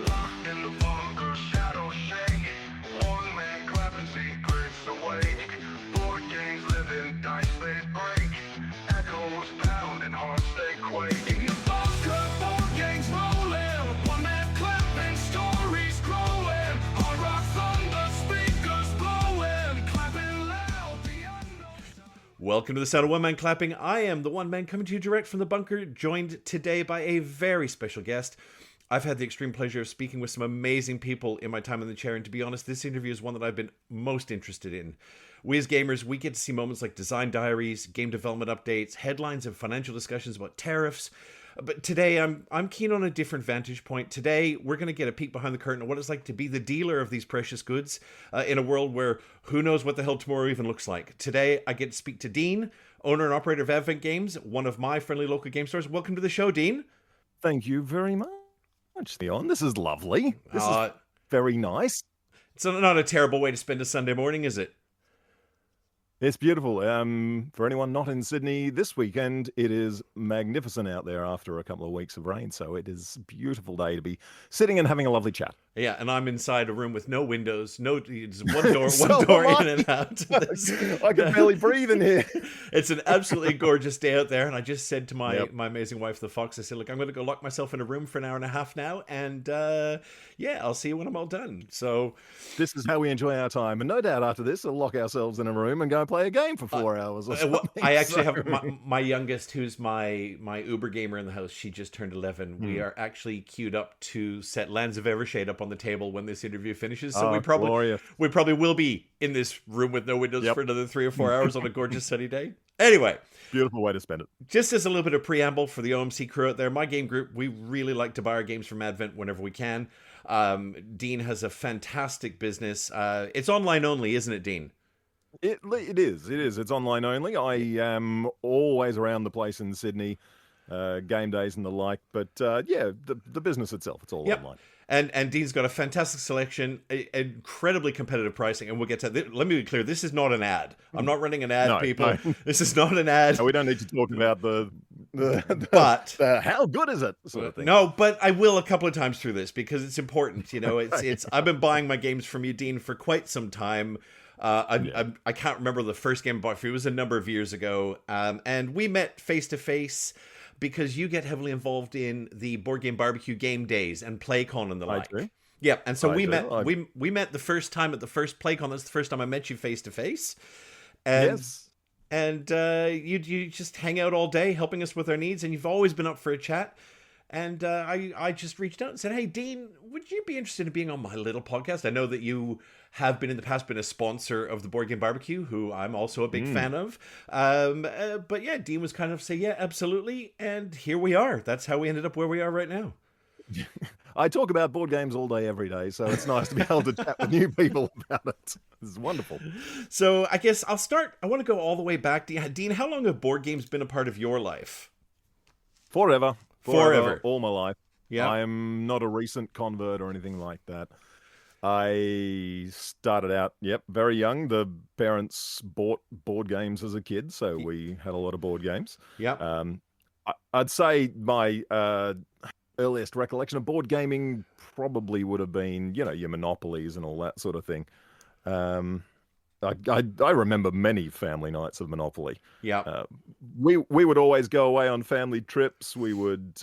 Locked in the bunker, shadow shake. One man clapping secrets awake. Board games living, dice they break. Echoes pounding, hearts they quake. In the bunker, board games rolling. One man clapping, stories growing. Hard rock thunder, speakers blowing. Clapping loud, the unknown. Welcome to the sound of One Man Clapping. I am the one man coming to you direct from the bunker, joined today by a very special guest. I've had the extreme pleasure of speaking with some amazing people in my time in the chair, and to be honest, this interview is one that I've been most interested in. We as gamers, we get to see moments like design diaries, game development updates, headlines and financial discussions about tariffs. But today, I'm keen on a different vantage point. Today, we're going to get a peek behind the curtain of what it's like to be the dealer of these precious goods in a world where who knows what the hell tomorrow even looks like. Today, I get to speak to Dean, owner and operator of Advent Games, one of my friendly local game stores. Welcome to the show, Dean. Thank you very much, Theon. This is lovely. This is very nice. It's not a terrible way to spend a Sunday morning, is it? It's beautiful. For anyone not in Sydney this weekend, it is magnificent out there after a couple of weeks of rain. So it is a beautiful day to be sitting and having a lovely chat. Yeah, and I'm inside a room with no windows, it's one door, So one door am I. in and out. I can barely breathe in here. It's an absolutely gorgeous day out there, and I just said to my Yep. my amazing wife, the Fox, I said, look, I'm going to go lock myself in a room for an hour and a half now, and yeah, I'll see you when I'm all done. So This is how we enjoy our time. And no doubt after this, we'll lock ourselves in a room and go play a game for 4 hours or something. well, I actually So- have my youngest, who's my Uber gamer in the house. She just turned 11. We are actually queued up to set Lands of Evershade up on the table when this interview finishes. So Oh, glorious. we probably will be in this room with no windows Yep. for another 3 or 4 hours on a gorgeous sunny day. Anyway, Beautiful way to spend it. just as a little bit of preamble for the OMC crew out there, my game group, we really like to buy our games from Advent whenever we can. Dean has a fantastic business. It's online only, isn't it, Dean? It is. It's online only. I am always around the place in Sydney, game days and the like. But yeah, the business itself, it's all Yep. online. And Dean's got a fantastic selection, incredibly competitive pricing, and we'll get to that. Let me be clear, this is not an ad. I'm not running an ad, No, people. no. This is not an ad. No, we don't need to talk about But how good is it sort of thing. no, but I will a couple of times through this because it's important. You know, it's I've been buying my games from you, Dean, for quite some time. I can't remember the first game I bought for you. It was a number of years ago, and we met face to face because you get heavily involved in the board game barbecue game days and PlayCon and the I like. do. Yep, and so I we do. met. I- We met the first time at the first PlayCon. That's the first time I met you face to face. And Yes. and you just hang out all day helping us with our needs, and you've always been up for a chat. And I just reached out and said, hey, Dean, would you be interested in being on my little podcast? I know that you have been in the past been a sponsor of the Board Game Barbecue, who I'm also a big fan of. But yeah, Dean was kind of say, yeah, absolutely. And here we are. That's how we ended up where we are right now. I talk about board games all day, every day, so it's nice to be able to chat with new people about it. This is wonderful. So I guess I'll start. I want to go all the way back. Dean, how long have board games been a part of your life? Forever. Forever. All my life. Yeah. I am not a recent convert or anything like that. I started out, very young. The parents bought board games as a kid, so we had a lot of board games. Yeah. I'd say my earliest recollection of board gaming probably would have been, your Monopolies and all that sort of thing. I remember many family nights of Monopoly. Yeah. We would always go away on family trips. We would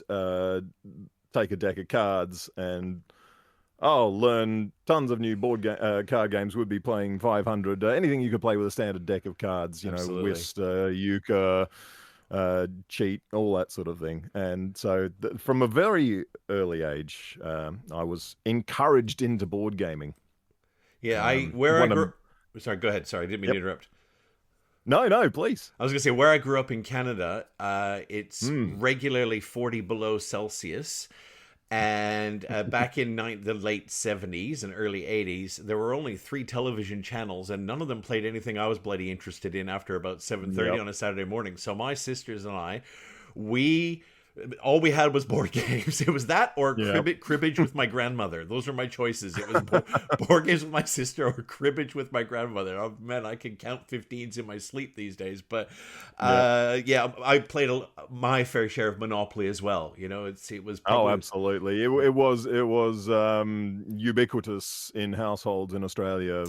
take a deck of cards and learn tons of new card games. We'd be playing 500, anything you could play with a standard deck of cards, Absolutely. Whist, euchre, cheat, all that sort of thing. And so from a very early age, I was encouraged into board gaming. Yeah. Sorry, go ahead. Sorry, I didn't mean to interrupt. No, please. I was going to say, where I grew up in Canada, it's regularly 40 below Celsius. And back in the late 70s and early 80s, there were only 3 television channels, and none of them played anything I was bloody interested in after about 7:30 on a Saturday morning. So my sisters and I, we All we had was board games. It was that or Yeah. cribbage with my grandmother. Those were my choices. It was board games with my sister or cribbage with my grandmother. Oh man, I can count 15s in my sleep these days. But yeah, I played my fair share of Monopoly as well. You know, it was Oh, probably absolutely. It was ubiquitous in households in Australia.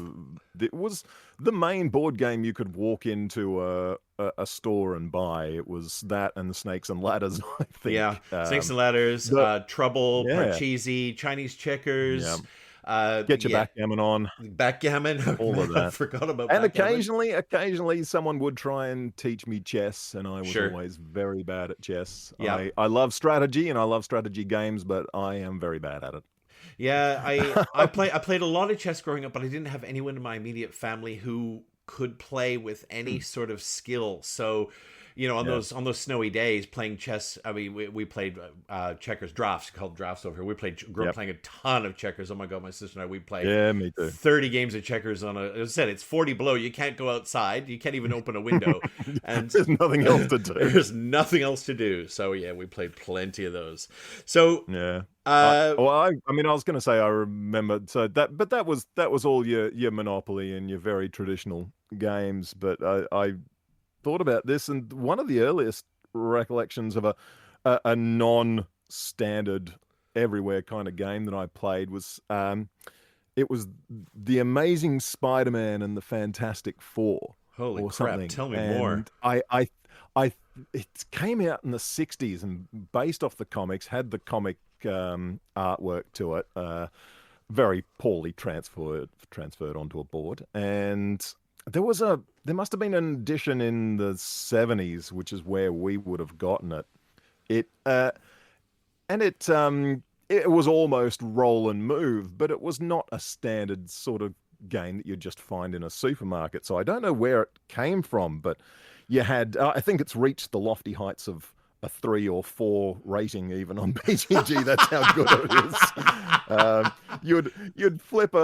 It was the main board game you could walk into a store and buy. It was that and Snakes and Ladders, I think. yeah, Snakes and Ladders, But Trouble, yeah, Parcheesi, Chinese yeah. checkers. Get your Yeah, backgammon on, backgammon. Oh, all man, of I that. forgot about And backgammon. occasionally, someone would try and teach me chess, and I was Sure. always very bad at chess. Yeah. I love strategy and I love strategy games, but I am very bad at Yeah, I it. played a lot of chess growing up, but I didn't have anyone in my immediate family who could play with any sort of skill. So, you know, Yeah. on those snowy days, playing chess. I mean, we played checkers, drafts, called drafts over here. We grew up Yep. playing a ton of checkers. Oh my god, my sister and I, we played Yeah, me too. 30 games of checkers on a. As I said, it's 40 below. You can't go outside. You can't even open a window, and There's nothing else to do. there's nothing else to do. So yeah, we played plenty of those. So Yeah. uh, I mean, I was going to say I remember but that was all your Monopoly and your very traditional games. But I thought about this, and one of the earliest recollections of a non-standard everywhere kind of game that I played was it was the Amazing Spider-Man and the Fantastic Four holy or crap! something. Tell me more. And I it came out in the 60s and based off the comics, had the comic artwork to it, very poorly transferred onto a board. And there must have been an edition in the 70s, which is where we would have gotten it. It and it was almost roll and move, but it was not a standard sort of game that you'd just find in a supermarket. So I don't know where it came from, but you had I think it's reached the lofty heights of a 3 or 4 rating even on BGG. That's how good it is. You'd flip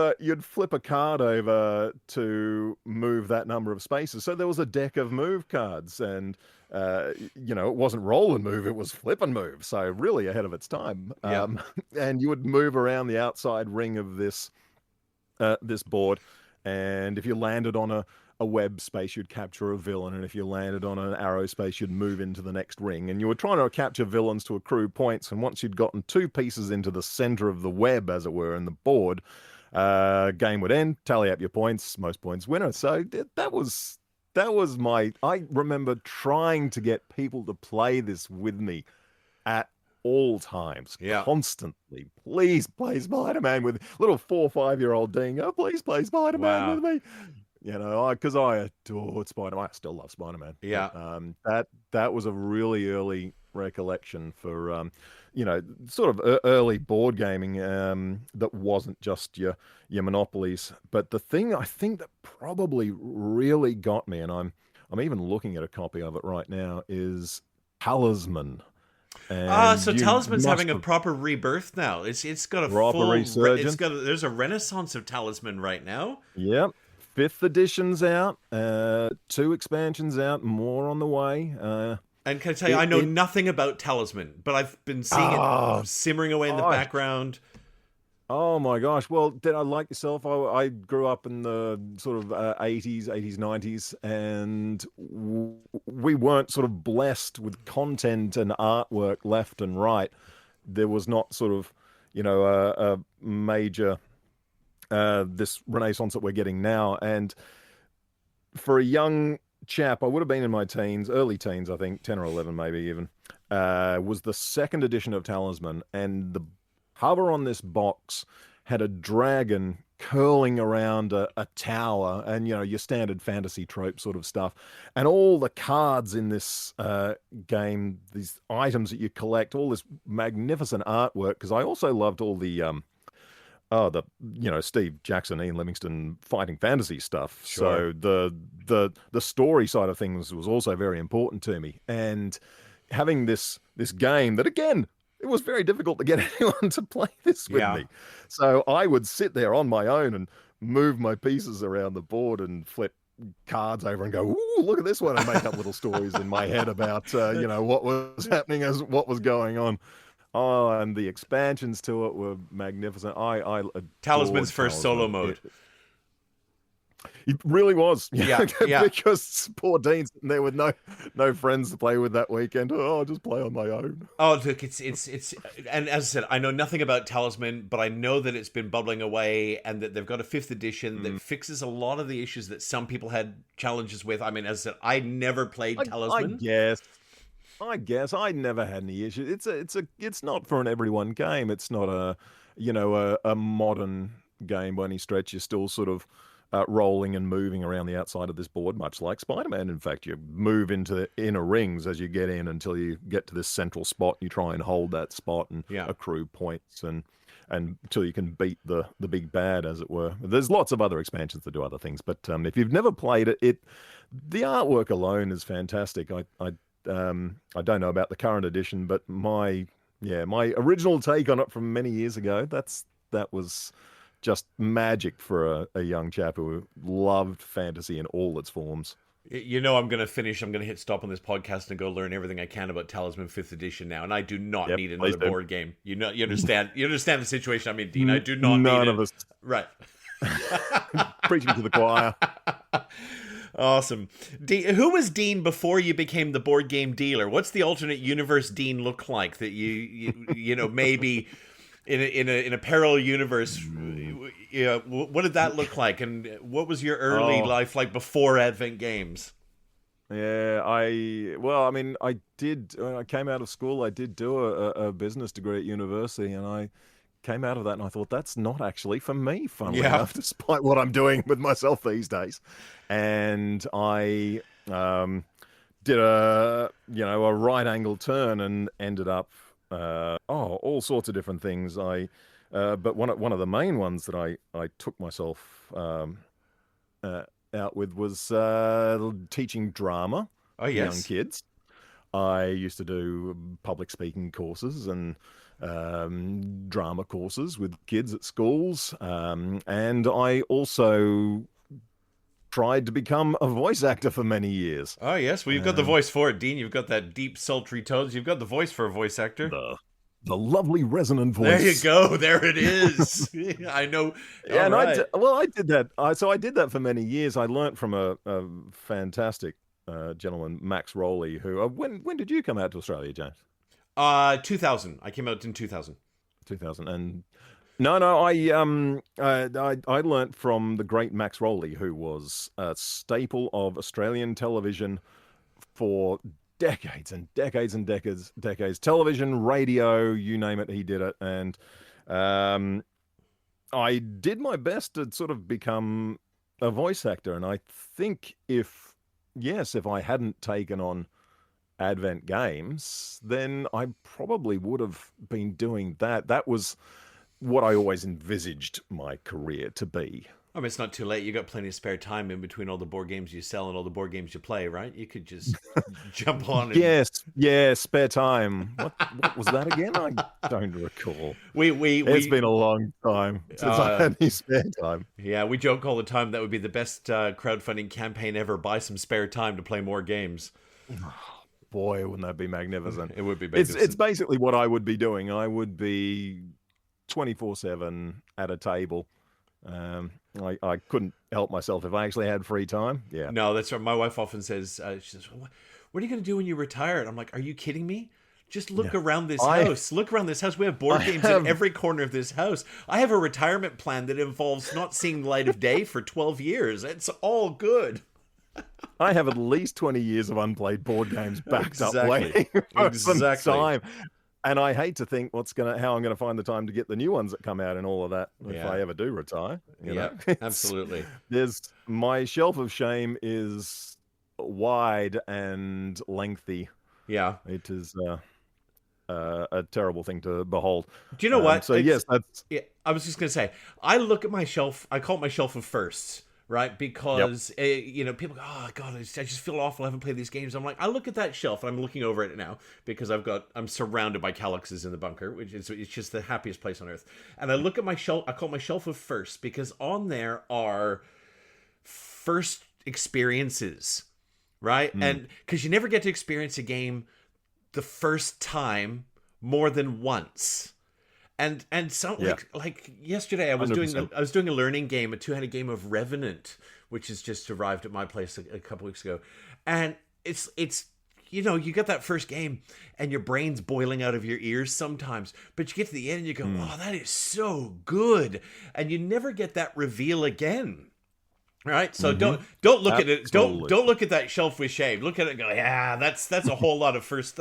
a card over to move that number of spaces. So there was a deck of move cards, and you know, it wasn't roll and move; it was flip and move. So really ahead of its time. Yeah. And you would move around the outside ring of this board, and if you landed on a web space, you'd capture a villain, and if you landed on an arrow space, you'd move into the next ring. And you were trying to capture villains to accrue points, and once you'd gotten 2 pieces into the center of the web, as it were, in the board, game would end, tally up your points, most points winner. So that was I remember trying to get people to play this with me at all times, Yeah. constantly. Please play Spider-Man with little 4 or 5-year-old Dean. Oh, please play Spider-Man Wow. with me. You know, because I adored Spider-Man. I still love Spider-Man. Yeah. But, that was a really early recollection for, you know, sort of early board gaming that wasn't just your monopolies. But the thing I think that probably really got me, and I'm even looking at a copy of it right now, is Talisman. And So you Talisman's must having a have proper rebirth now. It's got a proper full resurgence. there's a renaissance of Talisman right now. Yep. 5th edition's out, 2 expansions out, more on the way. And can I tell you, I know nothing about Talisman, but I've been seeing Oh, it simmering away in the gosh. background. Oh my gosh. Well, did I like yourself? I grew up in the sort of 80s, 90s, and we weren't sort of blessed with content and artwork left and right. There was not sort of, you know, a major this renaissance that we're getting now. And for a young chap, I would have been in my teens, early teens, I think, 10 or 11 maybe even, was the 2nd edition of Talisman, and the cover on this box had a dragon curling around a tower, and, you know, your standard fantasy trope sort of stuff. And all the cards in this game, these items that you collect, all this magnificent artwork, because I also loved all the you know, Steve Jackson, Ian Livingstone fighting fantasy stuff. Sure. So the story side of things was also very important to me. And having this game that, again, it was very difficult to get anyone to play this with me. So I would sit there on my own and move my pieces around the board and flip cards over and go, "Ooh, look at this one," and make up little stories in my head about what was happening as what was going on. Oh, and the expansions to it were magnificent. I adored Talisman's first solo mode. It really was. Yeah, yeah. Because poor Dean's there with no friends to play with that weekend. Oh, I'll just play on my own. Oh, look, it's, and as I said, I know nothing about Talisman, but I know that it's been bubbling away, and that they've got a 5th edition that fixes a lot of the issues that some people had challenges with. I mean, as I said, I never played Talisman. I guess I never had any issues. It's not for an everyone game. It's not a modern game by any stretch. You're still sort of rolling and moving around the outside of this board, much like Spider-Man. In fact, you move into the inner rings as you get in until you get to this central spot. You try and hold that spot and accrue points and until you can beat the big bad, as it were. There's lots of other expansions that do other things, but if you've never played it, the artwork alone is fantastic. I don't know about the current edition, but my original take on it from many years ago, that was just magic for a young chap who loved fantasy in all its forms. I'm going to hit stop on this podcast and go learn everything I can about Talisman 5th edition now, and I do not need another board game. You understand the situation I'm in, Dean. I do not need it. None of us. Right. Preaching to the choir. Awesome. Who was Dean before you became the board game dealer? What's the alternate universe Dean look like that you maybe in a parallel universe? What did that look like, and what was your early life like before Advent Games? Yeah, I did. When I came out of school, I did do a business degree at university, and I came out of that and I thought, that's not actually for me, funnily enough, despite what I'm doing with myself these days. And I did a right angle turn and ended up all sorts of different things. But one of the main ones that I took myself out with was teaching drama to young kids. I used to do public speaking courses and drama courses with kids at schools, and I also tried to become a voice actor for many years. Oh yes, well, you've got the voice for it, Dean. You've got that deep, sultry tones. You've got the voice for a voice actor. The lovely resonant voice. There you go. There it is. I know. Yeah, and right. I did that. So I did that for many years. I learnt from a fantastic gentleman, Max Rowley, who when did you come out to Australia, James? 2000. I came out in 2000. 2000. And I learnt from the great Max Rowley, who was a staple of Australian television for decades and decades and decades. Television, radio, you name it, he did it. And I did my best to sort of become a voice actor. And I think if I hadn't taken on Advent Games, then I probably would have been doing that. That was what I always envisaged my career to be. I mean, it's not too late. You got plenty of spare time in between all the board games you sell and all the board games you play, right? You could just jump on. Yes, spare time. What was that again? I don't recall. It's been a long time since I had any spare time. Yeah, we joke all the time that would be the best crowdfunding campaign ever. Buy some spare time to play more games. Boy, wouldn't that be magnificent? It would be magnificent. It's basically what I would be doing. I would be 24/7 at a table. I couldn't help myself if I actually had free time. Yeah. No, that's right. My wife often says, she says, what are you going to do when you retire? And I'm like, are you kidding me? Just look around this house. Look around this house. We have board games in every corner of this house. I have a retirement plan that involves not seeing the light of day for 12 years. It's all good. I have at least 20 years of unplayed board games backed up waiting for some time. And I hate to think how I'm gonna find the time to get the new ones that come out and all of that if I ever do retire. You know? Absolutely. My shelf of shame is wide and lengthy. Yeah, it is a terrible thing to behold. Do you know what? So yes, that's. Yeah, I was just gonna say, I look at my shelf. I call it my shelf of firsts. Right, because people go, oh God, I just feel awful. I haven't played these games. I'm like, I look at that shelf, and I'm looking over it now because I'm surrounded by Calyxes in the bunker, which is it's just the happiest place on earth. And I look at my shelf. I call it my shelf of firsts because on there are first experiences, right? And because you never get to experience a game the first time more than once. And some like yesterday I was 100%. doing a learning game, a two-handed game of Revenant, which has just arrived at my place a couple weeks ago. And it's you know, you get that first game and your brain's boiling out of your ears sometimes, but you get to the end and you go, "Oh, that is so good." And you never get that reveal again. Right? So don't look at it. Don't look at that shelf with shame. Look at it and go, "Yeah, that's a whole lot of first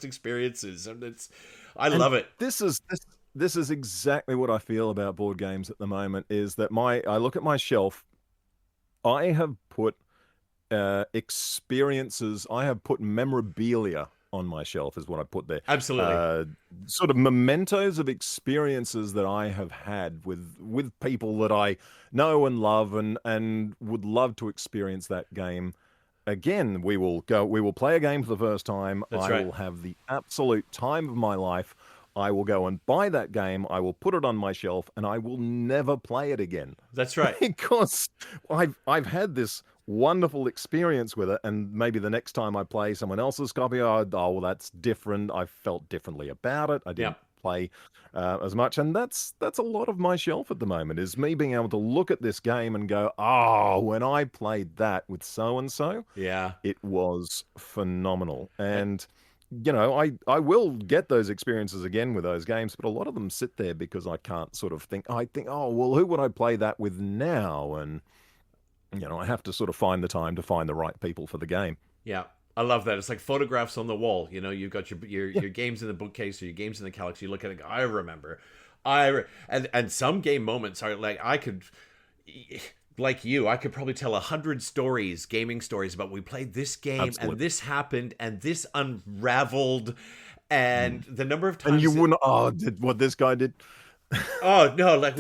experiences." And I love it. This is exactly what I feel about board games at the moment, is that I look at my shelf, I have put experiences, I have put memorabilia on my shelf, is what I put there. Absolutely. Sort of mementos of experiences that I have had with people that I know and love, and would love to experience that game again. We will play a game for the first time. That's I right. will have the absolute time of my life. I will go and buy that game. I will put it on my shelf, and I will never play it again. That's right. Because I've had this wonderful experience with it, and maybe the next time I play someone else's copy, well, that's different. I felt differently about it. I didn't play as much, and that's a lot of my shelf at the moment, is me being able to look at this game and go, "Oh, when I played that with so and so, Yeah. it was phenomenal." And you know, I will get those experiences again with those games, but a lot of them sit there because I can't sort of think, "Oh, well, who would I play that with now?" And you know, I have to sort of find the time to find the right people for the game. Yeah. I love that. It's like photographs on the wall. You know, you've got your games in the bookcase or your games in the Galaxy. You look at it and go, "I remember." And some game moments are like, I could, like you, I could probably tell 100 stories, gaming stories about we played this game and this happened and this unraveled, and the number of times. And you wouldn't, did what this guy did. Oh no, like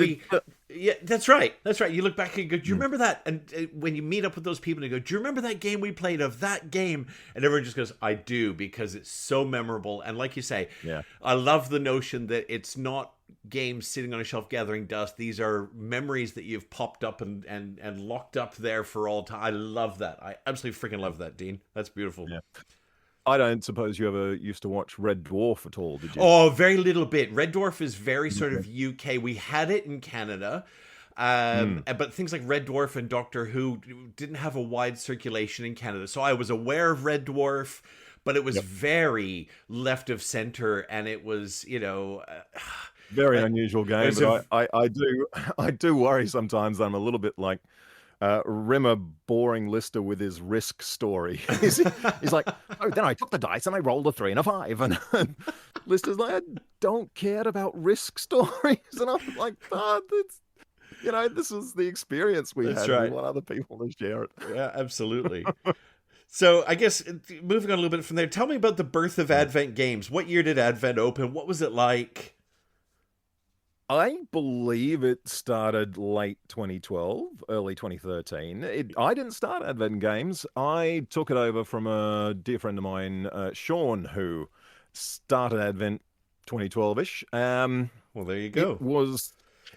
yeah, that's right. That's right. You look back and go, "Do you remember that?" And when you meet up with those people and you go, "Do you remember that game we played of that game?" And everyone just goes, "I do," because it's so memorable. And like you say, I love the notion that it's not games sitting on a shelf gathering dust. These are memories that you've popped up and locked up there for all time. I love that. I absolutely freaking love that, Dean. That's beautiful. Yeah. I don't suppose you ever used to watch Red Dwarf at all, did you? Oh, very little bit. Red Dwarf is very sort of UK. We had it in Canada, but things like Red Dwarf and Doctor Who didn't have a wide circulation in Canada. So I was aware of Red Dwarf, but it was very left of center, and it was, you know, very unusual game. But I do worry sometimes that I'm a little bit like Rimmer boring Lister with his Risk story. He's like, "Oh, then I took the dice and I rolled a 3 and a 5," and Lister's like, "I don't care about Risk stories," and I'm like, "That's, you know, this is the experience we had. We want other people to share it." Yeah, absolutely. So I guess moving on a little bit from there, tell me about the birth of Advent Games. What year did Advent open? What was it like? I believe it started late 2012, early 2013. I didn't start Advent Games. I took it over from a dear friend of mine, Sean, who started Advent 2012-ish. Well, there you go.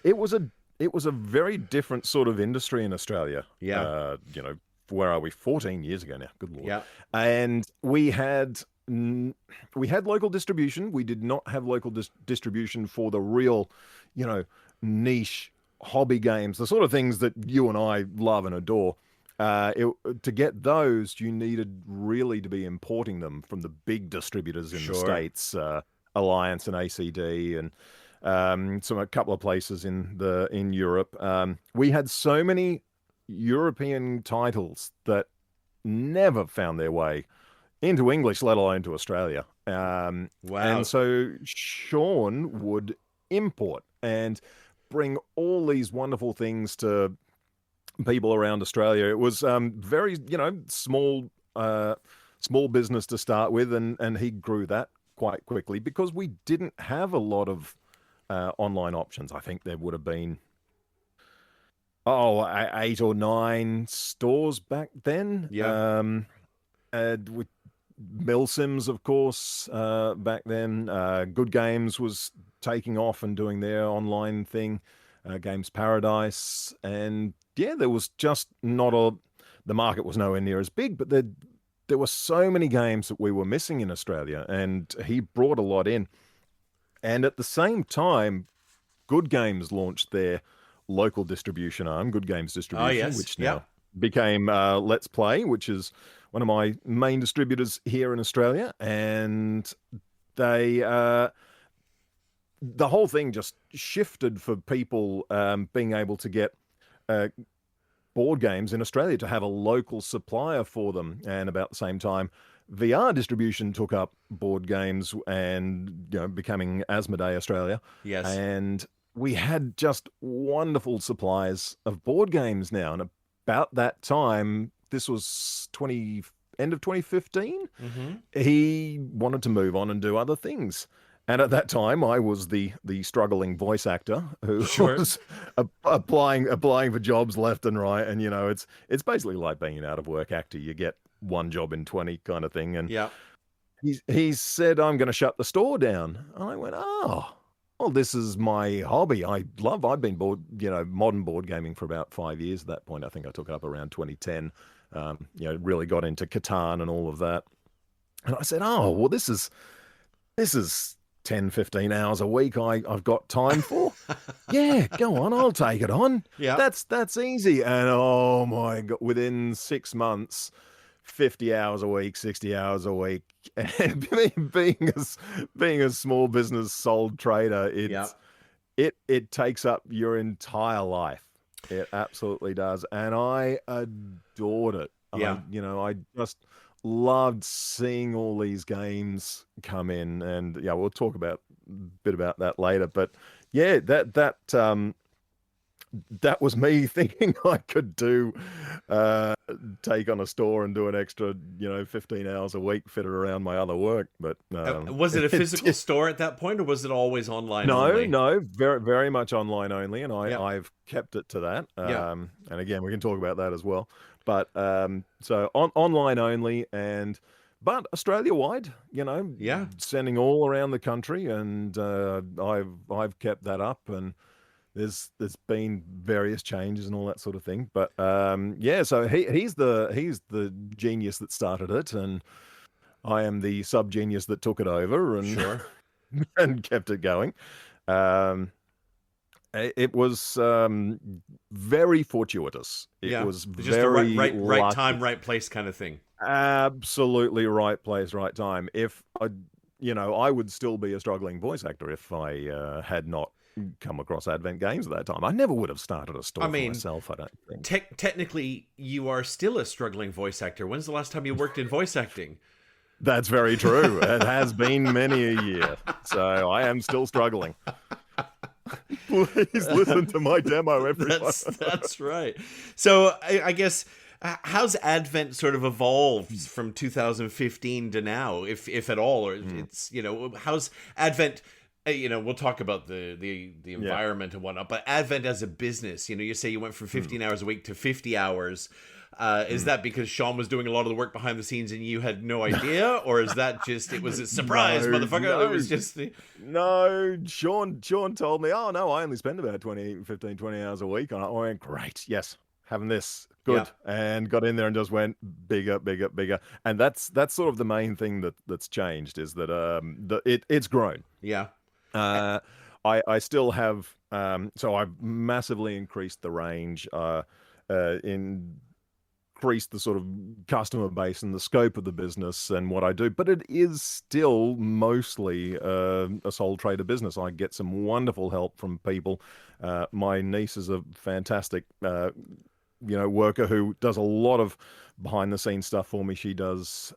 It was a very different sort of industry in Australia. Yeah. You know, where are we? 14 years ago now. Good Lord. Yeah. And we had local distribution. We did not have local distribution for the real, you know, niche hobby games, the sort of things that you and I love and adore. To get those, you needed really to be importing them from the big distributors in the States, Alliance and ACD, and a couple of places in Europe. We had so many European titles that never found their way into English, let alone to Australia. Wow. And so Sean would import and bring all these wonderful things to people around Australia. It was very, you know, small business to start with, and he grew that quite quickly because we didn't have a lot of online options. I think there would have been 8 or 9 stores back then. Yeah. With Milsims, of course, back then. Good Games was taking off and doing their online thing, Games Paradise, and yeah, there was just not the market was nowhere near as big, but there were so many games that we were missing in Australia, and he brought a lot in. And at the same time, Good Games launched their local distribution arm, Good Games Distribution, yes. which Yeah. now became Let's Play, which is one of my main distributors here in Australia. And they the whole thing just shifted for people being able to get board games in Australia, to have a local supplier for them. And about the same time, VR distribution took up board games and, you know, becoming Asmodee Australia. Yes. And we had just wonderful supplies of board games now. And about that time, this was end of 2015, he wanted to move on and do other things. And at that time, I was the struggling voice actor who was applying for jobs left and right. And, you know, it's basically like being an out of work actor. You get one job in 20 kind of thing. And he said, I'm going to shut the store down. And I went, oh, well, this is my hobby. I've been modern board gaming for about 5 years at that point. I think I took it up around 2010. Really got into Catan and all of that. And I said, oh, well, this is 10, 15 hours a week I've got time for. Yeah, go on, I'll take it on. Yeah. That's easy. And oh my God, within 6 months, 50 hours a week, 60 hours a week. And being a small business sole trader, it takes up your entire life. It absolutely does. And I adored it. Yeah. I just loved seeing all these games come in, and yeah, we'll talk a bit about that later. But yeah, that was me thinking I could take on a store and do an extra 15 hours a week, fit it around my other work. But was it a physical store at that point, or was it always online only? No, very, very much online only, and I've kept it to that. And again, we can talk about that as well. But so online only, but Australia wide, sending all around the country, and I've kept that up, and there's been various changes and all that sort of thing. But so he's the genius that started it, and I am the sub genius that took it over and and kept it going. It was very fortuitous. It was just very the right lucky. time, right place kind of thing. Absolutely right place, right time. If I would still be a struggling voice actor if I had not come across Advent Games at that time. I never would have started a store for myself, I don't think. Technically, you are still a struggling voice actor. When's the last time you worked in voice acting? That's very true. It has been many a year. So I am still struggling. Please listen to my demo, everyone. That's right. So I guess, how's Advent sort of evolved from 2015 to now, if at all? Or it's, how's Advent? We'll talk about the environment and whatnot, but Advent as a business, you say you went from 15 hours a week to 50 hours. Is that because Sean was doing a lot of the work behind the scenes and you had no idea? Or is that just, it was a surprise, motherfucker? No. It was just... No, Sean told me, oh, no, I only spend about 20 hours a week. And I went, great, yes, having this, good. Yeah. And got in there and just went bigger. And that's sort of the main thing that's changed, is that it's grown. Yeah. I still have, so I've massively increased the range, increased the sort of customer base and the scope of the business and what I do, but it is still mostly a sole trader business. I get some wonderful help from people. My niece is a fantastic, worker who does a lot of behind the scenes stuff for me. She does,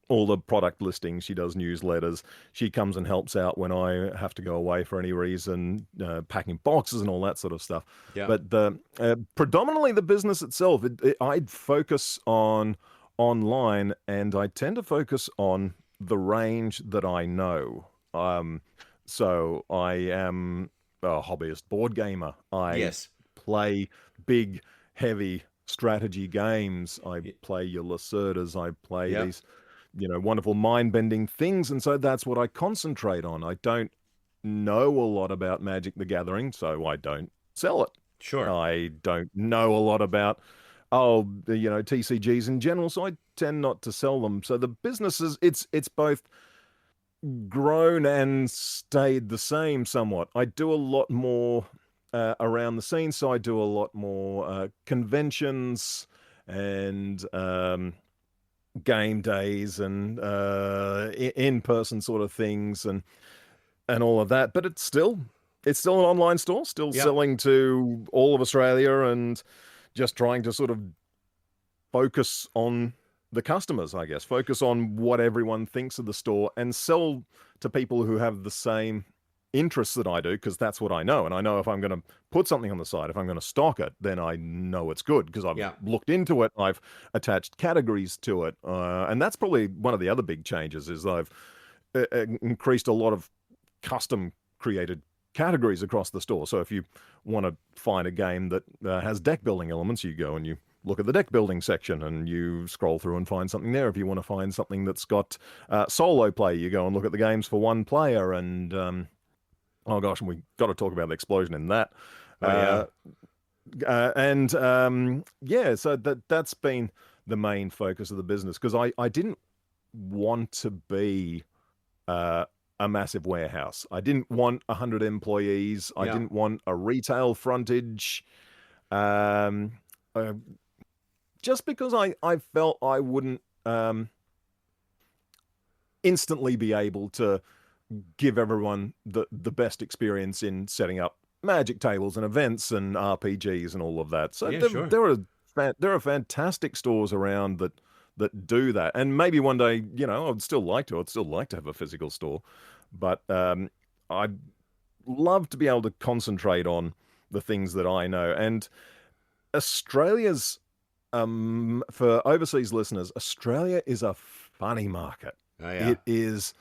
all the product listings, she does newsletters. She comes and helps out when I have to go away for any reason, packing boxes and all that sort of stuff. Yeah. But predominantly the business itself, I'd focus on online, and I tend to focus on the range that I know. So I am a hobbyist board gamer. I play big, heavy strategy games. I play your Lacerdas. I play these wonderful mind-bending things. And so that's what I concentrate on. I don't know a lot about Magic the Gathering, so I don't sell it. Sure. I don't know a lot about TCGs in general. So I tend not to sell them. So the businesses, it's both grown and stayed the same somewhat. I do a lot more around the scene, so I do a lot more conventions and game days and in-person sort of things and all of that. But it's still an online store, still selling to all of Australia and just trying to sort of focus on the customers, I guess, focus on what everyone thinks of the store and sell to people who have the same interests that I do, because that's what I know. And I know if I'm going to put something on the site, if I'm going to stock it, then I know it's good because I've looked into it. I've attached categories to it. And that's probably one of the other big changes is I've increased a lot of custom created categories across the store. So if you want to find a game that has deck building elements, you go and you look at the deck building section and you scroll through and find something there. If you want to find something that's got solo play, you go and look at the games for one player. And oh gosh, and we got to talk about the explosion in that. So that's been the main focus of the business, because I didn't want to be a massive warehouse. I didn't want 100 employees. I didn't want a retail frontage. Just because I felt I wouldn't instantly be able to give everyone the best experience in setting up magic tables and events and RPGs and all of that. So there are fantastic stores around that do that. And maybe one day, I'd still like to have a physical store, but I'd love to be able to concentrate on the things that I know. And Australia's for overseas listeners, Australia is a funny market. It's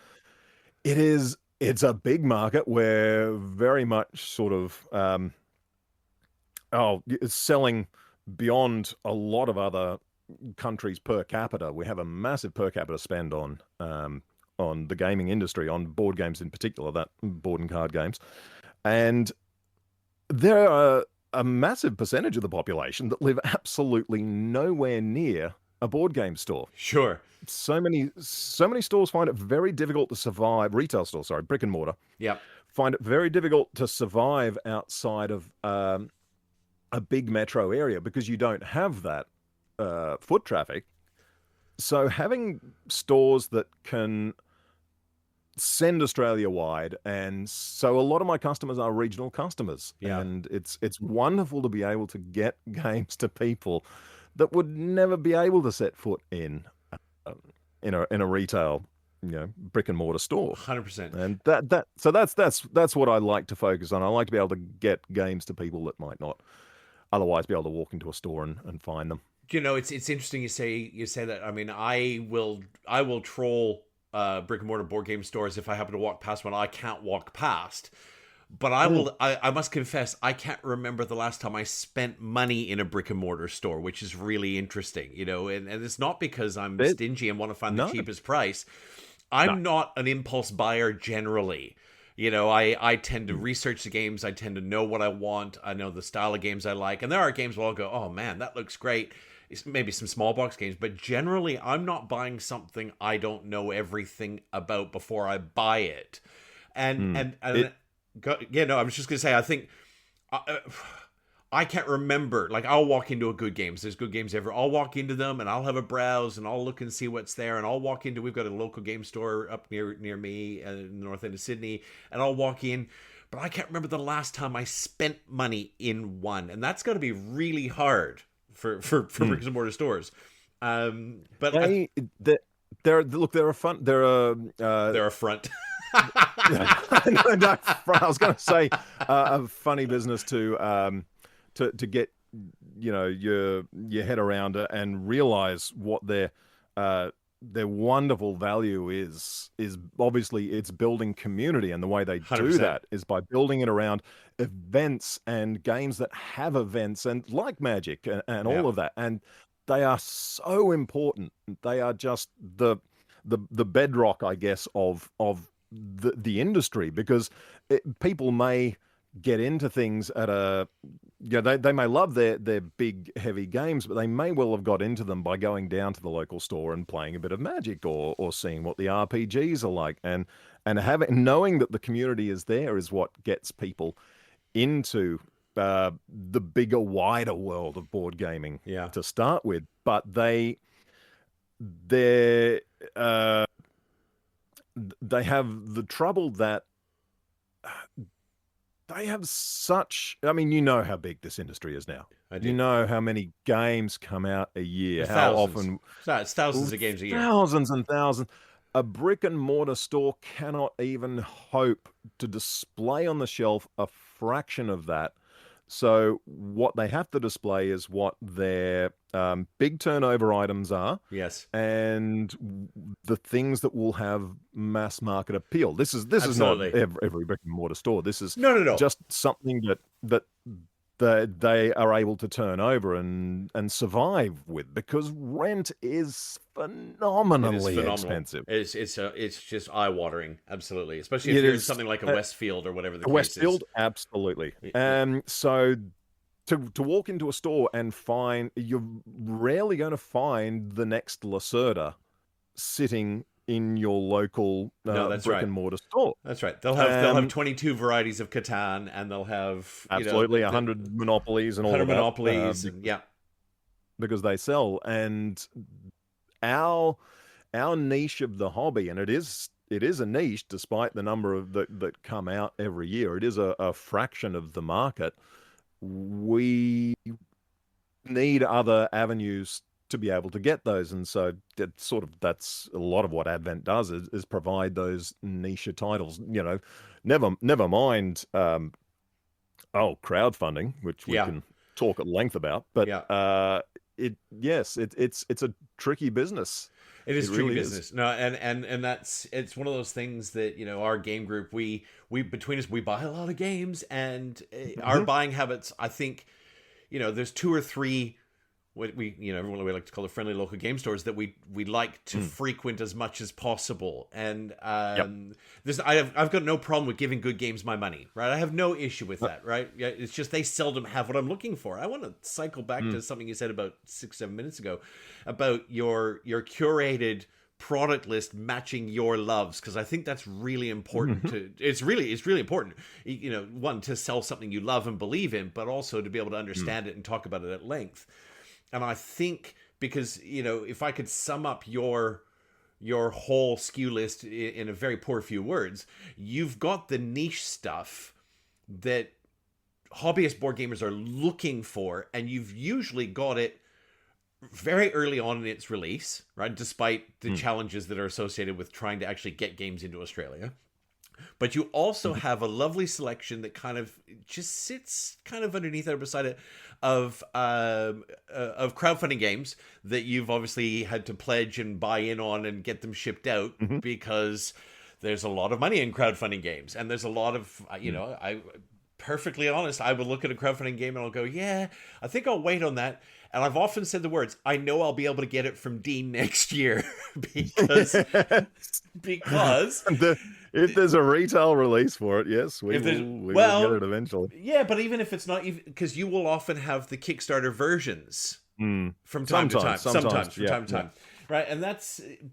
a big market where very much sort of it's selling beyond a lot of other countries per capita. We have a massive per capita spend on the gaming industry, on board games in particular, that board and card games. And there are a massive percentage of the population that live absolutely nowhere near a board game store. Sure. So many stores find it very difficult to survive. Retail stores, sorry, brick and mortar. Yeah. Find it very difficult to survive outside of a big metro area because you don't have that foot traffic. So having stores that can send Australia wide, and so a lot of my customers are regional customers, and it's wonderful to be able to get games to people that would never be able to set foot in a retail brick and mortar store. 100%. And that's what I like to focus on. I like to be able to get games to people that might not otherwise be able to walk into a store and find them. It's interesting you say that. I mean, I will troll brick and mortar board game stores if I happen to walk past one I can't walk past. But I must confess, I can't remember the last time I spent money in a brick and mortar store, which is really interesting, and it's not because I'm stingy and want to find the cheapest price. I'm not an impulse buyer generally. I tend to research the games. I tend to know what I want. I know the style of games I like. And there are games where I'll go, oh man, that looks great. It's maybe some small box games, but generally I'm not buying something I don't know everything about before I buy it. I was just going to say, I think I can't remember. Like, I'll walk into a Good Games. There's Good Games everywhere. I'll walk into them and I'll have a browse and I'll look and see what's there. And I'll walk into, we've got a local game store up near me in the north end of Sydney. And I'll walk in, but I can't remember the last time I spent money in one. And that's got to be really hard for bricks and mortar stores. But they're a front. They're a front. I was going to say a funny business to get your head around it and realize what their wonderful value is obviously it's building community, and the way they 100%. Do that is by building it around events and games that have events and like Magic and all of that, and they are so important. They are just the bedrock, I guess, of the industry, because people may get into things at a, they may love their big heavy games, but they may well have got into them by going down to the local store and playing a bit of Magic, or seeing what the RPGs are like, and knowing that the community is there is what gets people into the bigger, wider world of board gaming to start with. But they have the trouble that they have such, I mean, you know how big this industry is now. I do. You know how many games come out a year, how often. It's thousands of games a year. Thousands and thousands. A brick and mortar store cannot even hope to display on the shelf a fraction of that. So what they have to display is what their big turnover items are. Yes. And the things that will have mass market appeal. This is not every brick and mortar store. This is no. just something that they are able to turn over and survive with, because rent is phenomenally expensive. It's just eye-watering, absolutely. Especially if you're in something like a Westfield or whatever the case Westfield, absolutely. So to walk into a store and find, you're rarely going to find the next Lacerda sitting in your local brick and mortar store. That's right. They'll have 22 varieties of Catan, and they'll have absolutely 100 monopolies and all 100 monopolies, because they sell. And our niche of the hobby, and it is a niche despite the number of that come out every year. It is a fraction of the market. We need other avenues to be able to get those, and so that's a lot of what Advent does is provide those niche titles. Never mind crowdfunding, which we can talk at length about, but it's a tricky business. It is tricky business. No, and it's one of those things that, our game group, we between us, we buy a lot of games, and our buying habits, I think, there's 2 or 3 what we like to call the friendly local game stores that we like to frequent as much as possible. And I've got no problem with giving good games my money, right? I have no issue with that, right? Yeah, it's just they seldom have what I'm looking for. I want to cycle back to something you said about 6-7 minutes ago about your curated product list matching your loves, because I think that's really important. It's really important, one, to sell something you love and believe in, but also to be able to understand it and talk about it at length. And I think, because, if I could sum up your whole SKU list in a very poor few words, you've got the niche stuff that hobbyist board gamers are looking for, and you've usually got it very early on in its release, right? Despite the challenges that are associated with trying to actually get games into Australia. But you also have a lovely selection that kind of just sits kind of underneath or beside it of crowdfunding games that you've obviously had to pledge and buy in on and get them shipped out, because there's a lot of money in crowdfunding games, and there's a lot of I perfectly honest, I would look at a crowdfunding game and I'll go, yeah, I think I'll wait on that. And I've often said the words, I know I'll be able to get it from Dean next year because if there's a retail release for it, yes, we will get it eventually. Yeah, but even if it's not, because you will often have the Kickstarter versions from time to time. Sometimes from time to time. Right, and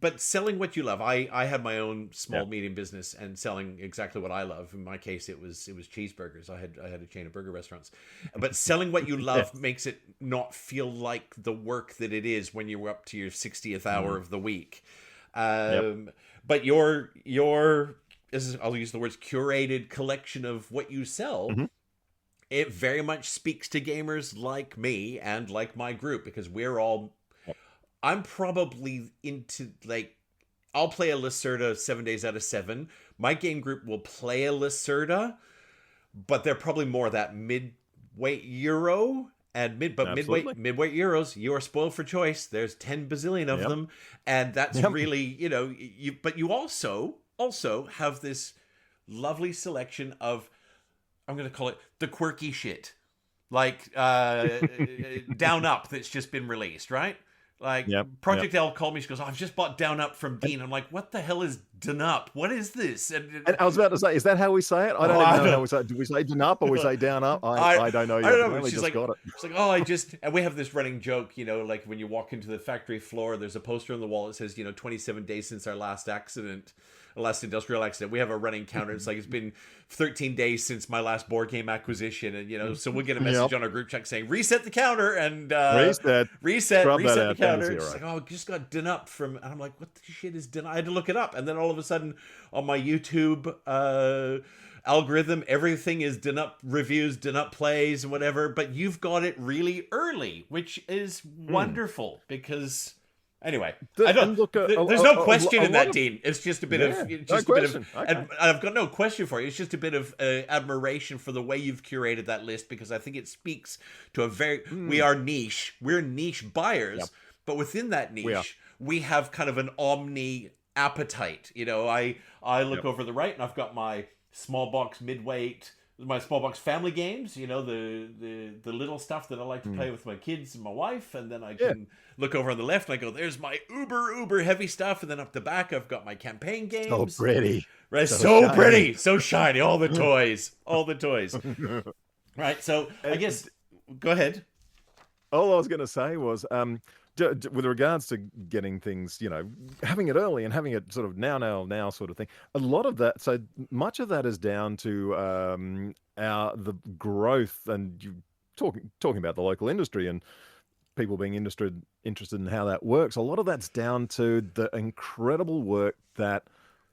but selling what you love. I had my own small medium business and selling exactly what I love. In my case, it was cheeseburgers. I had a chain of burger restaurants. But selling what you love makes it not feel like the work that it is when you're up to your 60th hour of the week. But your I'll use the words curated collection of what you sell. It very much speaks to gamers like me and like my group, because I'm probably into, I'll play a Lacerda 7 days out of 7. My game group will play a Lacerda, but they're probably more that mid-weight Euro and midweight Euros. You are spoiled for choice. There's 10 bazillion of them, and that's really, but you also have this lovely selection of, I'm going to call it the quirky shit, like Down Up, that's just been released, right? Like Yep. Project L called me. She goes, "Oh, I've just bought Down Up from Dean." I'm like, "What the hell is Done Up? What is this?" And I was about to say, is that how we say it? I don't even know how we say it. Do we say down up or we say down up? I don't know yet. I don't I know. only She's just like, got it. she's like, "Oh, I just," and we have this running joke, like when you walk into the factory floor, there's a poster on the wall that says, 27 days since our last industrial accident. We have a running counter. It's like, it's been 13 days since my last board game acquisition. And, so we'll get a message on our group chat saying, reset the counter and reset the counter. It's like, oh, just got done up from, and I'm like, what the shit is done? I had to look it up. And then all of a sudden on my YouTube, algorithm, everything is done up reviews, done up plays and whatever, but you've got it really early, which is wonderful because anyway, I don't look. There's no question in that, Dean. It's just a bit of, and I've got no question for you. It's just a bit of admiration for the way you've curated that list, because I think it speaks to a very. We are niche. We're niche buyers, but within that niche, we have kind of an omni appetite. I look over the right, and I've got my small box midweight. My small box family games, the little stuff that I like to play with my kids and my wife, and then I can look over on the left and I go, there's my uber heavy stuff, and then up the back I've got my campaign games. So pretty, right? So pretty, so shiny, all the toys. Right. So I guess go ahead. All I was going to say was, with regards to getting things, having it early and having it sort of now sort of thing. A lot of that, so much of that is down to the growth, and you talking about the local industry and people being interested in how that works. A lot of that's down to the incredible work that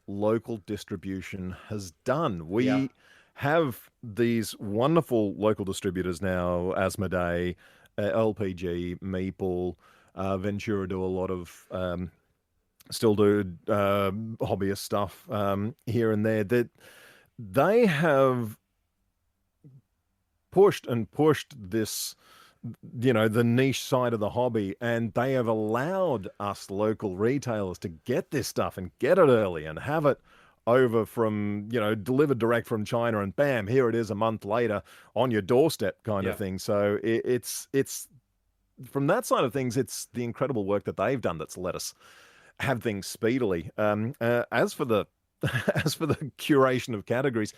local distribution has done. We have these wonderful local distributors now, Asmodee, LPG, Meeple. Ventura do a lot of, still do hobbyist stuff here and there. That they have pushed this, the niche side of the hobby, and they have allowed us local retailers to get this stuff and get it early and have it over from, delivered direct from China, and bam, here it is a month later on your doorstep kind of thing. So it's from that side of things, it's the incredible work that they've done that's let us have things speedily. As for the curation of categories,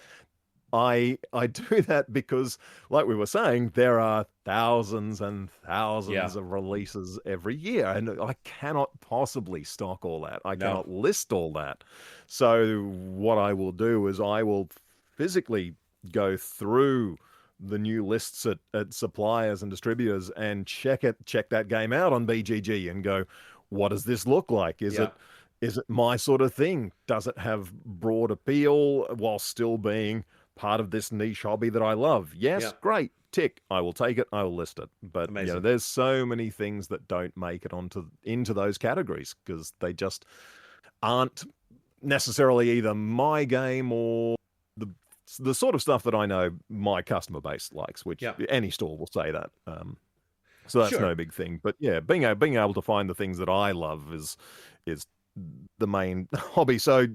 I do that because, like we were saying, there are thousands and thousands of releases every year, and I cannot possibly stock all that. I cannot list all that. So what I will do is I will physically go through the new lists at suppliers and distributors and check that game out on BGG and go, what does this look like? Is it my sort of thing? Does it have broad appeal while still being part of this niche hobby that I love? Yes, great, tick. I will take it. I will list it. But there's so many things that don't make it into those categories because they just aren't necessarily either my game or the sort of stuff that I know my customer base likes, which any store will say that. So that's no big thing. But being able to find the things that I love is the main hobby. So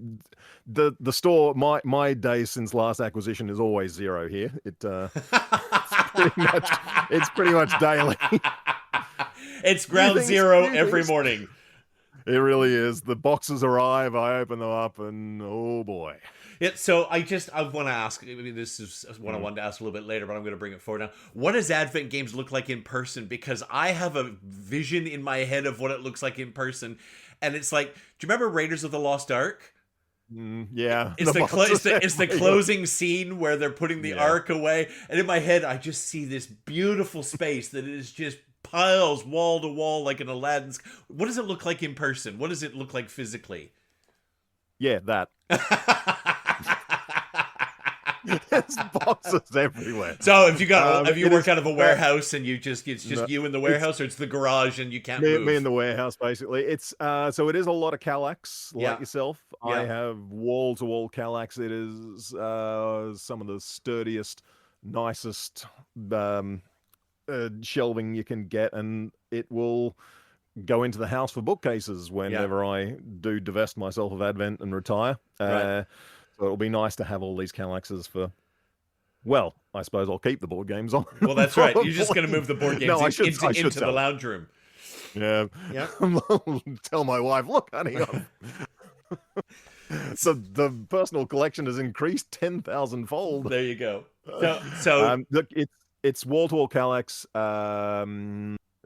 the store, my days since last acquisition is always zero here. It's pretty much daily. It's ground zero every morning. It really is. The boxes arrive, I open them up, and oh boy. Yeah, so I want to ask, this is what I wanted to ask a little bit later, but I'm going to bring it forward now. What does Advent games look like in person? Because I have a vision in my head of what it looks like in person. And it's like, do you remember Raiders of the Lost Ark? It's the closing scene where they're putting the Ark away. And in my head, I just see this beautiful space that is just piles wall to wall like an Aladdin's. What does it look like in person? What does it look like physically? Yeah, that. There's boxes everywhere. So if you work out of a warehouse and it's just you in the warehouse, or it's the garage and you can't move? Me in the warehouse, basically. It's so it is a lot of Kallax, like yourself. I have wall to wall Kallax. It is some of the sturdiest, nicest shelving you can get, and it will go into the house for bookcases whenever I do divest myself of Advent and retire. So it'll be nice to have all these Kallaxes for, well, I suppose I'll keep the board games on. Well, that's right. You're just going to move the board games into the lounge room. Yeah. Yeah. Tell my wife, look, honey, the personal collection has increased 10,000 fold. There you go. So Look, it's wall-to-wall Kallax.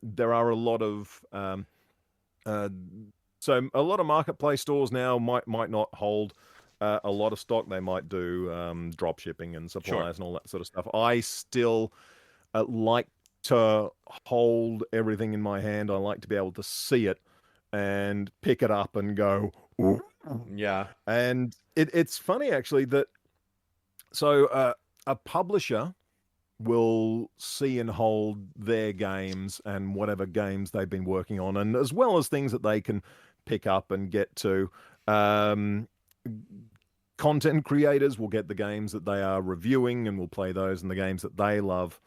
There are a lot of so a lot of marketplace stores now might not hold a lot of stock. They might do drop shipping and supplies and all that sort of stuff. I still like to hold everything in my hand. I like to be able to see it and pick it up and go, ooh. yeah. And it's funny actually that a publisher will see and hold their games and whatever games they've been working on, and as well as things that they can pick up and get to. Content creators will get the games that they are reviewing and will play those and the games that they love.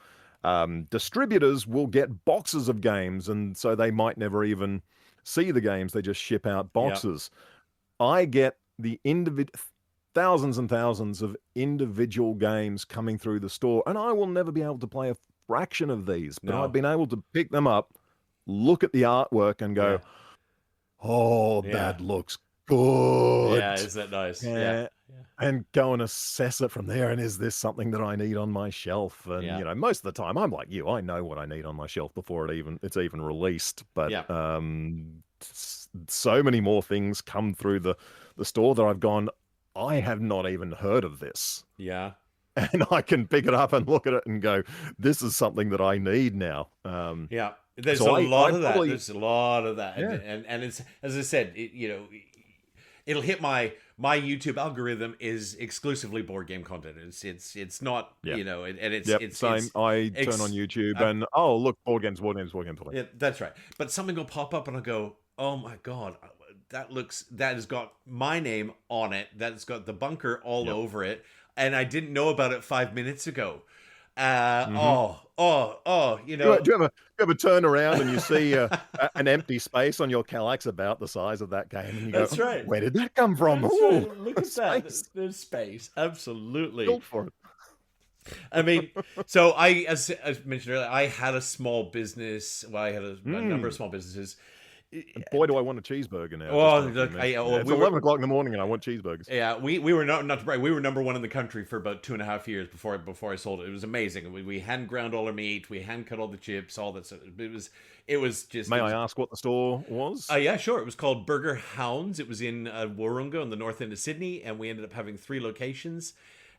Distributors will get boxes of games, and so they might never even see the games. They just ship out boxes. Yep. I get the thousands and thousands of individual games coming through the store, and I will never be able to play a fraction of these. But I've been able to pick them up, look at the artwork, and go, "Oh, that looks good." Yeah, is that nice? Yeah. And go and assess it from there. And is this something that I need on my shelf? And you know, most of the time, I'm like you. I know what I need on my shelf before it's even released. But so many more things come through the store that I've gone, I have not even heard of this. Yeah. And I can pick it up and look at it and go, this is something that I need now. Yeah. There's a lot of that. There's a lot of that. And it's, as I said, it'll hit my YouTube algorithm is exclusively board game content. It's not, you know, and it's same. I turn on YouTube and look, board games. Yeah, that's right. But something will pop up and I'll go, oh my God, that has got my name on it. That's got the bunker all over it. And I didn't know about it 5 minutes ago. You know. Do you ever turn around and you see an empty space on your Kallax about the size of that game, and you go, "That's right. Where did that come from? Right. Look at that. There's space. Absolutely. Built for it." I mean, so as mentioned earlier, I had a small business. Well, I had a number of small businesses. And boy, do I want a cheeseburger now. Well, look, it's 11 o'clock in the morning and I want cheeseburgers. Yeah, we were not to brag, we were number one in the country for about 2.5 years before I sold it. It was amazing. We hand ground all our meat, we hand cut all the chips, all that stuff. It was just. May I ask what the store was? Yeah, sure. It was called Burger Hounds. It was in Warunga on the north end of Sydney, and we ended up having 3 locations.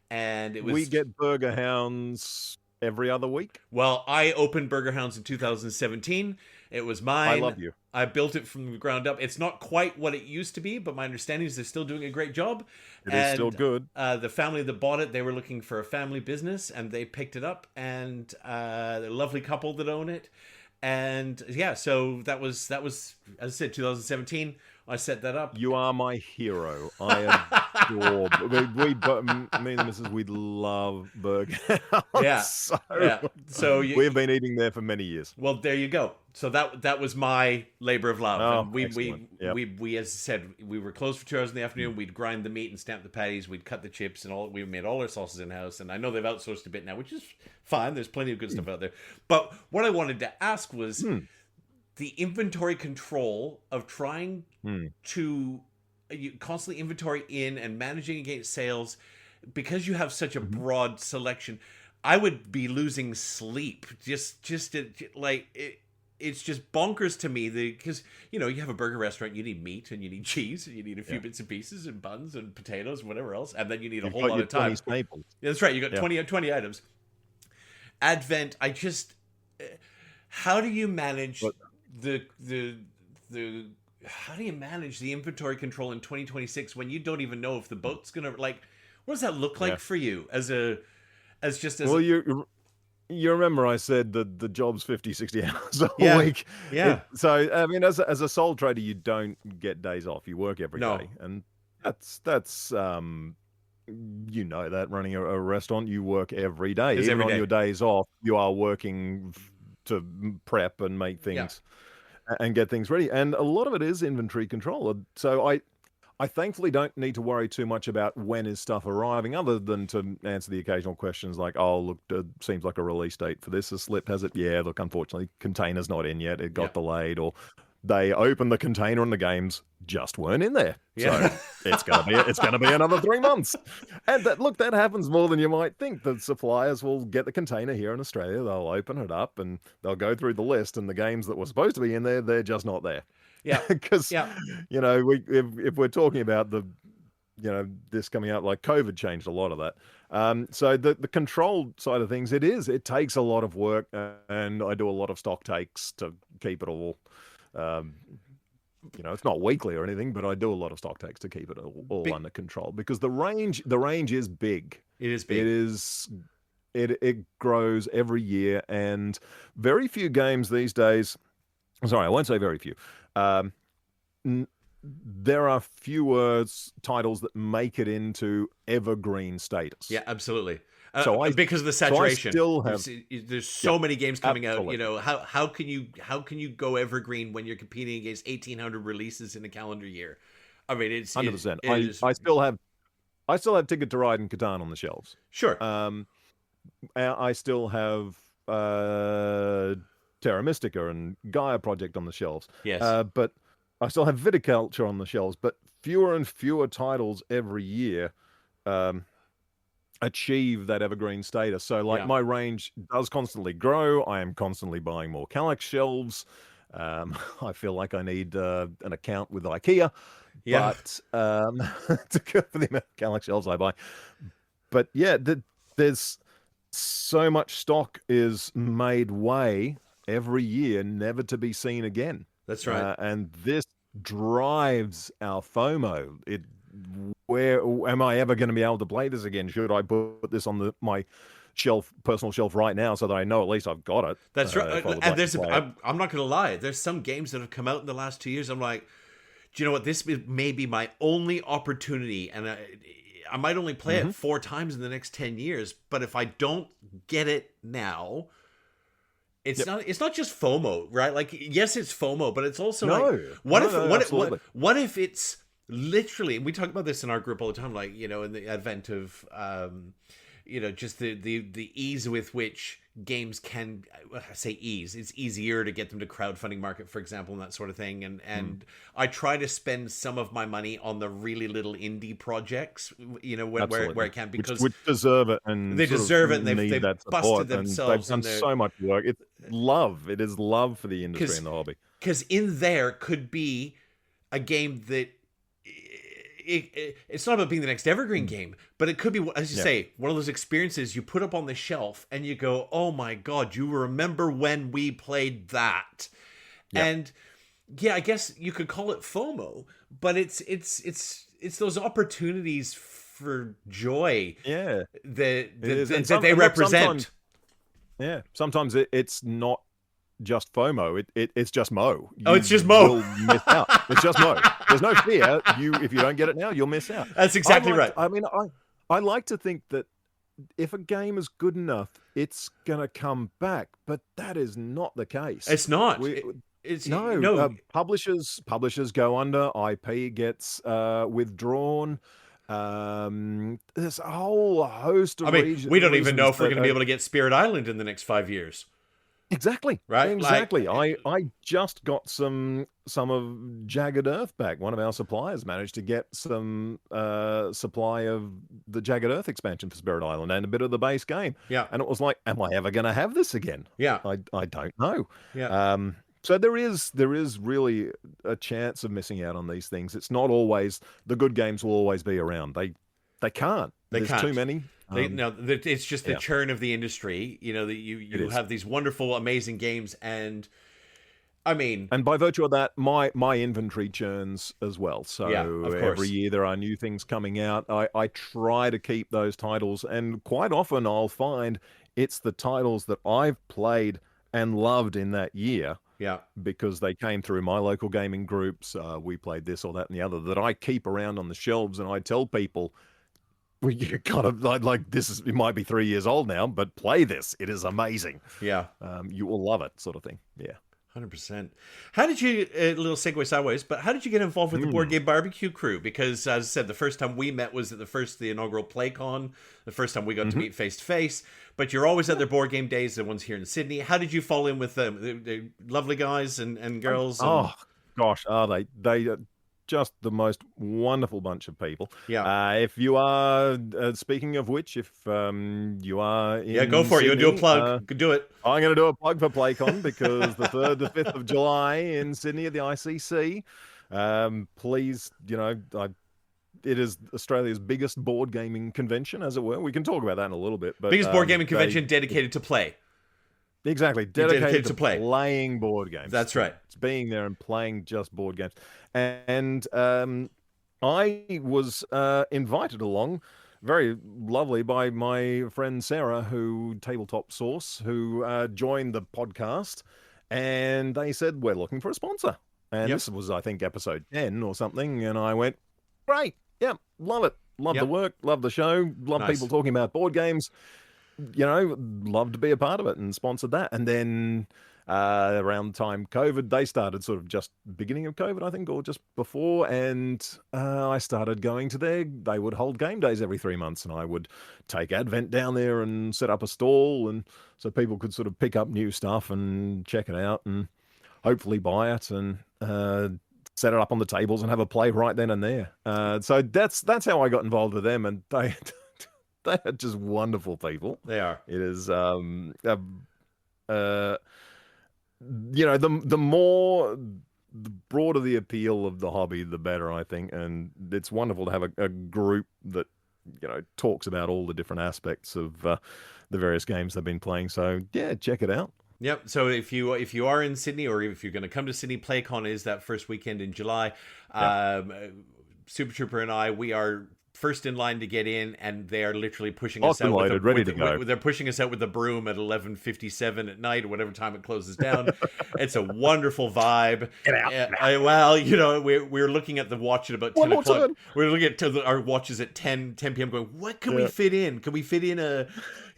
And it was. We get Burger Hounds every other week. Well, I opened Burger Hounds in 2017. It was mine. I love you. I built it from the ground up. It's not quite what it used to be, but my understanding is they're still doing a great job. It is still good. The family that bought it, they were looking for a family business, and they picked it up. And the lovely couple that own it, and so that was as I said, 2017. I set that up. You are my hero. I adore. Me and the missus, we love Burger Hounds. So we've been eating there for many years. Well, there you go. So that was my labor of love. Oh, and we as I said, we were closed for 2 hours in the afternoon. We'd grind the meat and stamp the patties. We'd cut the chips and all. We made all our sauces in house. And I know they've outsourced a bit now, which is fine. There's plenty of good stuff out there. But what I wanted to ask was the inventory control of trying to constantly inventory in and managing against sales, because you have such a broad selection. I would be losing sleep it's just bonkers to me because you have a burger restaurant, you need meat and you need cheese and you need a few bits and pieces and buns and potatoes and whatever else, and then you need a whole lot of time. That's right, you got 20 items. Advent, how do you manage how do you manage the inventory control in 2026 when you don't even know if the boat's gonna, what does that look like for you you remember I said that the job's 50-60 hours a week. So I mean, as a sole trader, you don't get days off. You work every day, and that's that running a restaurant, you work every day. Even on your days off, you are working to prep and make things and get things ready. And a lot of it is inventory control. So I thankfully don't need to worry too much about when is stuff arriving, other than to answer the occasional questions like, oh, look, it seems like a release date for this has slipped, has it? Yeah, look, unfortunately, container's not in yet. It got delayed, or they opened the container and the games just weren't in there. Yeah. So it's gonna be another 3 months. And that happens more than you might think. The suppliers will get the container here in Australia, they'll open it up and they'll go through the list, and the games that were supposed to be in there, they're just not there. Yeah. Because if we're talking about this coming out, like COVID changed a lot of that. So the control side of things, it takes a lot of work, and I do a lot of stock takes to keep it all. It's not weekly or anything, but I do a lot of stock takes to keep it all under control, because the range is big. It is big. It grows every year, and very few games these days. Sorry, I won't say very few. There are fewer titles that make it into evergreen status. Yeah, absolutely. So because of the saturation, there's so many games coming absolutely. out. How can you go evergreen when you're competing against 1,800 releases in a calendar year? I mean, it's 100%. It I still have Ticket to Ride and Catan on the shelves. Sure. I still have Terra Mystica and Gaia Project on the shelves. Yes. But I still have Viticulture on the shelves. But fewer and fewer titles every year achieve that evergreen status. So my range does constantly grow. I am constantly buying more Kallax shelves. I feel like I need an account with IKEA. Yeah. But to go for the amount of Kallax shelves I buy. But yeah, there's so much stock is made way every year, never to be seen again. That's right. And this drives our FOMO. Where am I ever going to be able to play this again? Should I put this on my personal shelf right now, so that I know at least I've got it? That's right. And I'm not going to lie. There's some games that have come out in the last 2 years. I'm like, do you know what? This may be my only opportunity, and I might only play it 4 times in the next 10 years. But if I don't get it now, it's not just FOMO, right? Like, yes, it's FOMO, but it's also what if it's literally, and we talk about this in our group all the time, like, in the advent of just the ease with which games can, I say ease, it's easier to get them to crowdfunding market, for example, and that sort of thing. And I try to spend some of my money on the really little indie projects, where I can, because which deserve it, and they deserve it, and they've busted themselves. They've done so much work. It's love. It is love for the industry and the hobby. Because in there could be a game that it's not about being the next evergreen game, but it could be, as you say, one of those experiences you put up on the shelf and you go, oh my God, you remember when we played that? Yeah. And I guess you could call it FOMO, but it's those opportunities for joy that they represent. Sometimes it's not just FOMO. It's just Mo. It's just Mo. You'll miss out. It's just Mo. There's no fear. If you don't get it now, you'll miss out. That's exactly right. I mean, I like to think that if a game is good enough, it's gonna come back, but that is not the case. It's not. Publishers go under. IP gets withdrawn. There's a whole host of reasons. We don't even know if we're going to be able to get Spirit Island in the next 5 years. Exactly. Right. Exactly. I just got some of Jagged Earth back. One of our suppliers managed to get some supply of the Jagged Earth expansion for Spirit Island and a bit of the base game. Yeah. And it was like, am I ever going to have this again? Yeah. I don't know. Yeah. So there is really a chance of missing out on these things. It's not always the good games will always be around. They can't. There's too many. It's just the churn of the industry. That you have these wonderful, amazing games, and I mean, and by virtue of that, my inventory churns as well. So every year there are new things coming out. I try to keep those titles, and quite often I'll find it's the titles that I've played and loved in that year. Yeah, because they came through my local gaming groups. We played this or that and the other that I keep around on the shelves, and I tell people, well, you kind of like this it might be 3 years old now, but play this. It is amazing. Yeah. You will love it, sort of thing. Yeah. 100%. How did you, a little segue sideways, but how did you get involved with the Board Game Barbecue crew? Because, as I said, the first time we met was at the inaugural PlayCon, the first time we got to meet face to face, but you're always at their board game days, the ones here in Sydney. How did you fall in with them? They're lovely guys and girls. And... Oh, gosh, are they? They are just the most wonderful bunch of people. Yeah. If you are, speaking of which, if you are in Yeah, go for it. Sydney, You'll do a plug. Do it. I'm going to do a plug for PlayCon because the 3rd to 5th of July in Sydney at the ICC. Please, it is Australia's biggest board gaming convention, as it were. We can talk about that in a little bit. But biggest board gaming convention dedicated to play. Exactly. Dedicated to play. Playing board games. That's right. It's being there and playing just board games. And I was invited along, very lovely, by my friend Sarah, who Tabletop Source, who joined the podcast. And they said, we're looking for a sponsor. And this was, I think, episode 10 or something. And I went, great. Yeah, love it. Love the work. Love the show. Love people talking about board games. Love to be a part of it, and sponsored that. And then around the time COVID, they started sort of just beginning of COVID, I think, or just before. And I started going to they would hold game days every 3 months, and I would take Advent down there and set up a stall, and so people could sort of pick up new stuff and check it out and hopefully buy it and set it up on the tables and have a play right then and there. So that's how I got involved with them, and they are just wonderful people. They are. It is, the broader the appeal of the hobby, the better, I think. And it's wonderful to have a group that, talks about all the different aspects of the various games they've been playing. So yeah, check it out. Yep. So if you are in Sydney, or if you're going to come to Sydney, PlayCon is that first weekend in July. Super Trooper and I, we are first in line to get in, and they are literally pushing us out. Ready to go. They're pushing us out with the broom at 11:57 at night, or whatever time it closes down. It's a wonderful vibe. Get out. We're looking at the watch at about 10 o'clock. We're looking at our watches at 10 p.m. going, what can we fit in? Can we fit in a?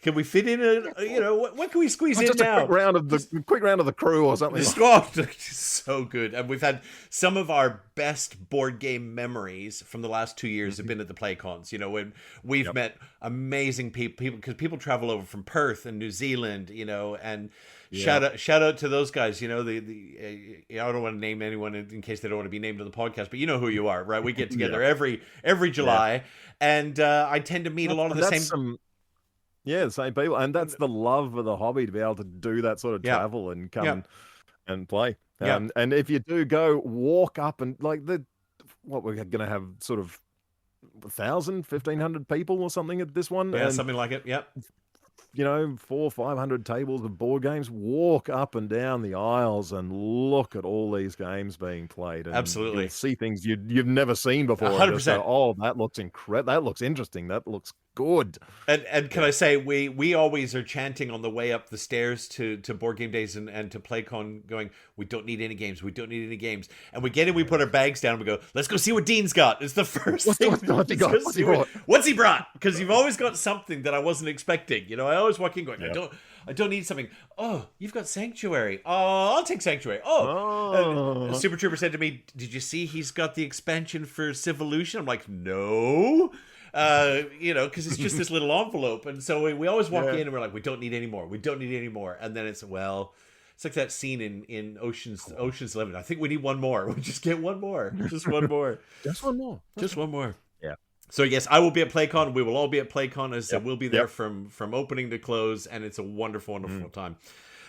What can we squeeze in now? Quick round of the crew or something. So good. And we've had some of our best board game memories from the last 2 years have been at the PlayCons. When we've met amazing people, because people travel over from Perth and New Zealand, and shout out to those guys. I don't want to name anyone in case they don't want to be named on the podcast, but you know who you are, right? We get together every July, and I tend to meet a lot of the same. The same people, and that's the love of the hobby, to be able to do that sort of travel and come and play. And if you do go, walk up and we're going to have sort of 1,000, 1,500 people or something at this one. Yeah, something like it. Yep. 400 or 500 tables of board games. Walk up and down the aisles and look at all these games being played. And absolutely. You'll see things you've never seen before. 100%. Oh, that looks incredible. That looks interesting. That looks good. And can I say, we always are chanting on the way up the stairs to board game days and to PlayCon, going, we don't need any games. We don't need any games. And we get in, we put our bags down, and we go, let's go see what Dean's got. It's the first thing. What's he brought? Because you've always got something that I wasn't expecting. I always walk in going, I don't need something. Oh, you've got Sanctuary. Oh, I'll take Sanctuary. And Super Trooper said to me, did you see he's got the expansion for Civolution? I'm like, no. Because it's just this little envelope. And so we always walk in and we're like, we don't need any more. We don't need any more. And then it's like that scene in Ocean's 11. I think we need one more. We'll just get one more. Just one more. Just one more. Just one more. Yeah. So yes, I will be at PlayCon. We will all be at PlayCon. As we'll be there from opening to close, and it's a wonderful, wonderful time.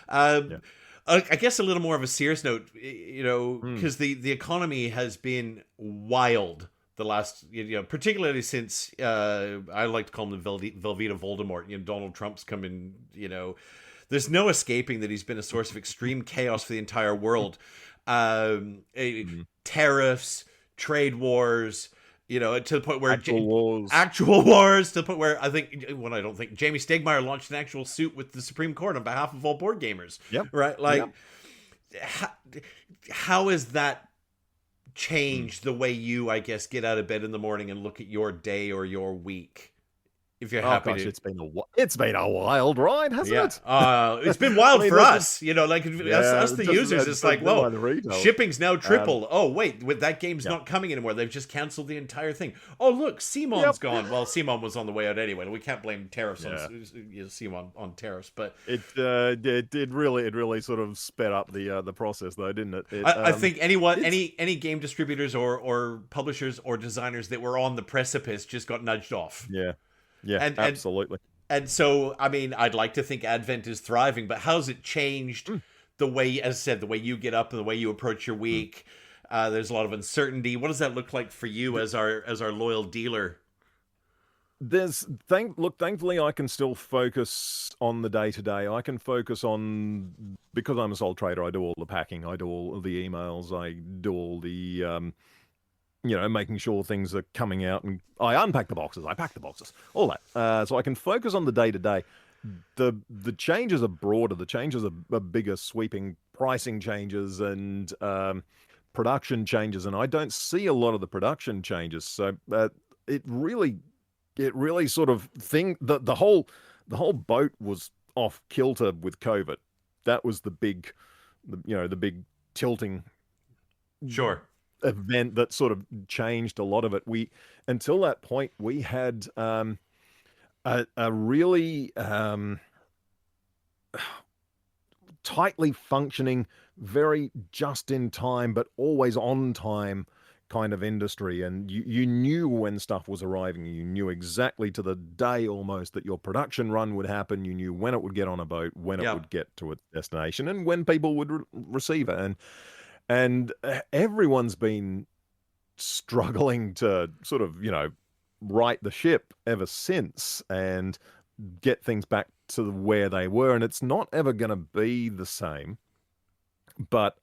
I guess a little more of a serious note, because the economy has been wild the last, particularly since I like to call him the Velveeta Voldemort. Donald Trump's come in. There's no escaping that he's been a source of extreme chaos for the entire world. Tariffs, trade wars. To the point where actual wars, to the point where I don't think Jamie Stegmaier launched an actual suit with the Supreme Court on behalf of all board gamers. Yep. Right. How has that changed the way you, I guess, get out of bed in the morning and look at your day or your week? if you're Oh happy gosh, to. it's been a wild ride, hasn't Yeah, it? it's been I wild mean, for us, you know, like yeah, us the just users. It's like, by whoa, the retailers. shipping's now tripled. Oh wait, with that game's Yeah. not coming anymore. They've just canceled the entire thing. Oh look, Simon's Yep. gone. Well, Simon was on the way out anyway. We can't blame tariffs on Yeah. Simon on tariffs, but It did really sort of sped up the process though, didn't it? I think anyone, it's any game distributors or publishers or designers that were on the precipice just got nudged off. yeah, yeah, And absolutely. and so, I mean, I'd like to think Advent is thriving, but how's it changed the way, as I said, the way you get up and the way you approach your week? There's a lot of uncertainty. What does that look like for you as our loyal dealer? Thankfully I can still focus on the day to day. I can focus on, because I'm a sole trader, I do all the packing, I do all the emails, I do all the making sure things are coming out, and I unpack the boxes, I pack the boxes, all that. So I can focus on the day to day. The changes are broader, the changes are bigger, sweeping pricing changes and production changes, and I don't see a lot of the production changes. So it really sort of the whole boat was off kilter with COVID. That was the big tilting Sure. event that sort of changed a lot of it. Until that point we had a really tightly functioning, very just in time but always on time kind of industry, and you knew when stuff was arriving. You knew exactly to the day almost that your production run would happen. You knew when it would get on a boat, when it would get to its destination, and when people would receive it. And everyone's been struggling to sort of right the ship ever since and get things back to where they were, and it's not ever going to be the same. But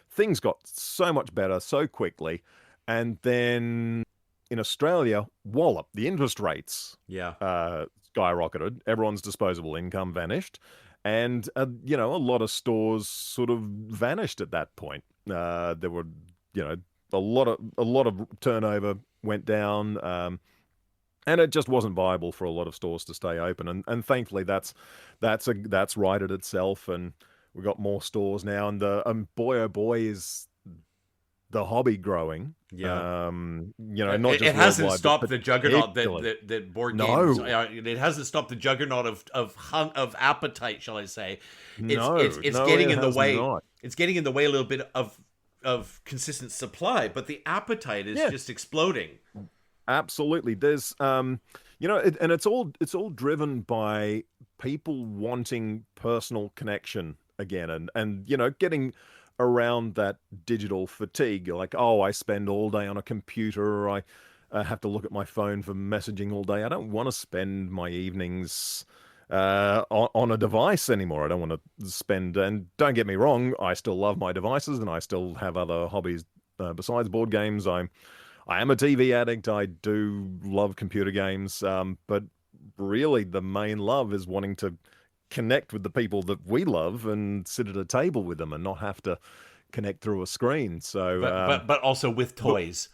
things got so much better so quickly. And then in Australia, wallop, the interest rates skyrocketed. Everyone's disposable income vanished. And, a lot of stores sort of vanished at that point. There were, a lot of turnover went down. And it just wasn't viable for a lot of stores to stay open. And thankfully that's righted itself, and we've got more stores now, and boy oh boy is the hobby growing. Not just it hasn't worldwide, stopped but the juggernaut particularly. that board No. games. It hasn't stopped the juggernaut of appetite, shall I say? No, It's no, getting it in the has way. not. It's getting in the way a little bit of consistent supply, but the appetite is just exploding. Absolutely. There's and it's all driven by people wanting personal connection again, and getting around that digital fatigue. Like, oh, I spend all day on a computer, or I have to look at my phone for messaging all day. I don't want to spend my evenings on a device anymore. I don't want to spend, and don't get me wrong, I still love my devices and I still have other hobbies besides board games. I am a TV addict. I do love computer games, but really the main love is wanting to connect with the people that we love and sit at a table with them and not have to connect through a screen. So, but also with toys.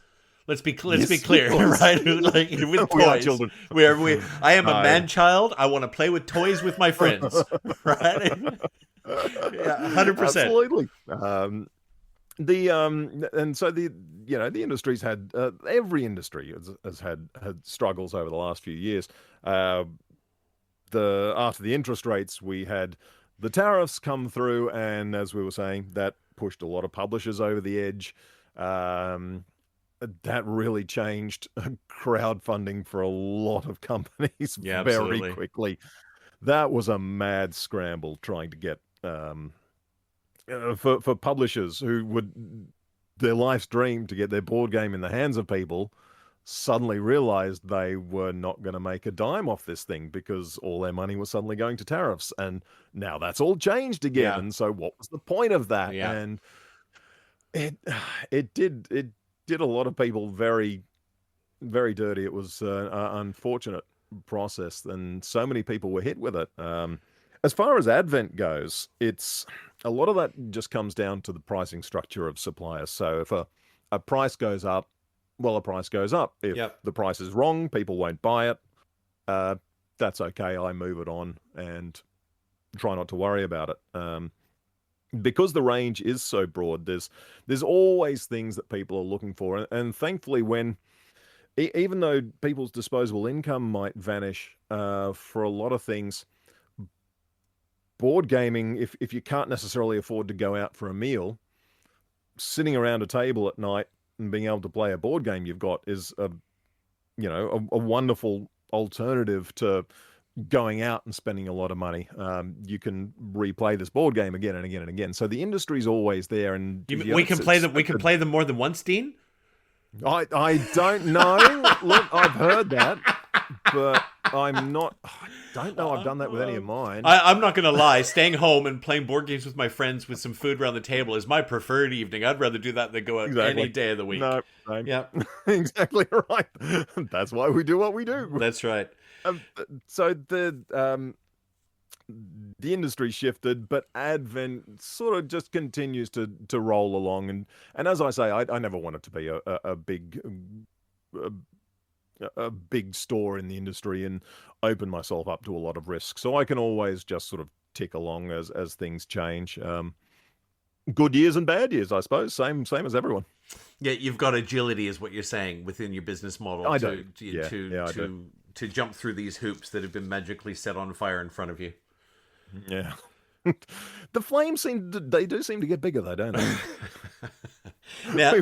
Let's be clear, yes. right? Like with We are toys. children. I am a man child. I want to play with toys with my friends, right? Yeah, 100%. Absolutely. And so the industry's had every industry has had struggles over the last few years. After the interest rates, we had the tariffs come through, and as we were saying, that pushed a lot of publishers over the edge. That really changed crowdfunding for a lot of companies very quickly. That was a mad scramble trying to get for publishers who would their life's dream to get their board game in the hands of people suddenly realized they were not going to make a dime off this thing because all their money was suddenly going to tariffs, and now that's all changed again. And so what was the point of that? And it did a lot of people very, very dirty. It was an unfortunate process, and so many people were hit with it. As far as Advent goes, it's a lot of that just comes down to the pricing structure of suppliers. So if a price goes up, well, the price goes up. If the price is wrong, people won't buy it. that's okay. I move it on and try not to worry about it. Because the range is so broad, there's always things that people are looking for, and thankfully, when even though people's disposable income might vanish for a lot of things, board gaming, if you can't necessarily afford to go out for a meal, sitting around a table at night and being able to play a board game you've got is a wonderful alternative to going out and spending a lot of money. You can replay this board game again and again and again. So the industry's always there, and we can play them. We can play them more than once, Dean. I don't know. Look, I've heard that, but I'm not. I don't know. I've done that with any of mine. I'm not gonna lie. Staying home and playing board games with my friends with some food around the table is my preferred evening. I'd rather do that than go out any day of the week. No, same. Yeah, exactly right. That's why we do what we do. That's right. So the industry shifted, but Advent sort of just continues to roll along. And as I say, I never wanted to be a big store in the industry and open myself up to a lot of risk. So I can always just sort of tick along as things change. Good years and bad years, I suppose. Same as everyone. Yeah, you've got agility, is what you're saying, within your business model. I do. To jump through these hoops that have been magically set on fire in front of you. Yeah. The flames seem to get bigger though, don't they? Now,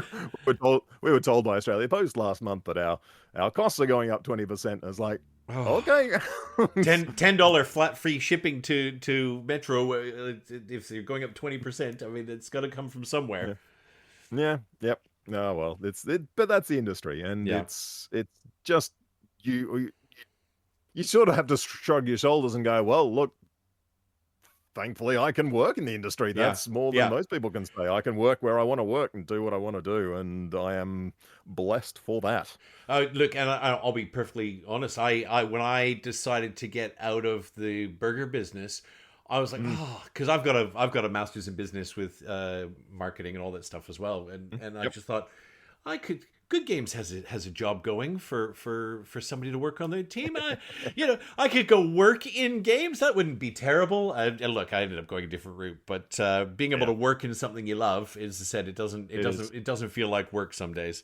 we were told by Australia Post last month that our costs are going up 20%. It's like, okay. $10 flat free shipping to Metro. If you're going up 20%, I mean, it's got to come from somewhere. Yeah. Yep. No, well, but that's the industry, and it's just you sort of have to shrug your shoulders and go, well, look, thankfully I can work in the industry. That's more than most people can say. I can work where I want to work and do what I want to do, and I am blessed for that. Look, and I'll be perfectly honest. I when I decided to get out of the burger business, I was like, because I've got a master's in business with marketing and all that stuff as well, and I just thought Good Games has a job going for somebody to work on their team. I could go work in games. That wouldn't be terrible. And look, I ended up going a different route, but being able to work in something you love, as I said, it doesn't feel like work some days.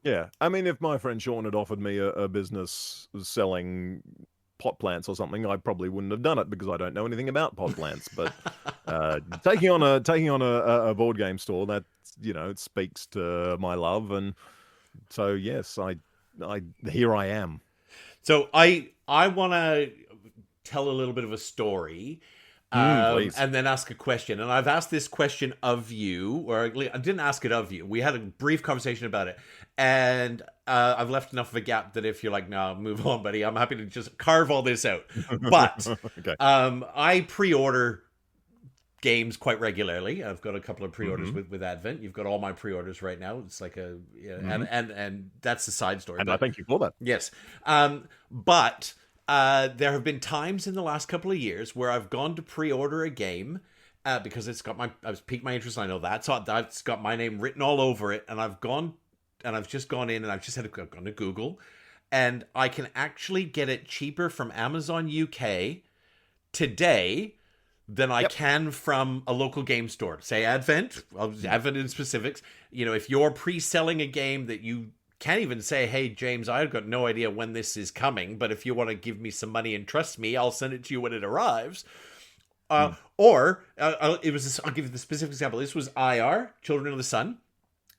Yeah, I mean, if my friend Sean had offered me a business selling pot plants or something, I probably wouldn't have done it because I don't know anything about pot plants. But taking on a board game store, that it speaks to my love, and so yes, I here I am. So I want to tell a little bit of a story, and then ask a question. And I've asked this question of you, or I didn't ask it of you. We had a brief conversation about it, and I've left enough of a gap that if you're like, no, move on, buddy, I'm happy to just carve all this out. But okay. I pre-order games quite regularly. I've got a couple of pre-orders with Advent. You've got all my pre-orders right now. It's like and that's the side story. And I thank you for that. Yes. But there have been times in the last couple of years where I've gone to pre-order a game because I've piqued my interest. I know that's got my name written all over it, and I've just gone in and I've gone to Google, and I can actually get it cheaper from Amazon UK today than I can from a local game store. Say Advent in specifics. If you're pre-selling a game that you can't even say, hey, James, I've got no idea when this is coming, but if you want to give me some money and trust me, I'll send it to you when it arrives. Or I'll give you the specific example. This was IR, Children of the Sun.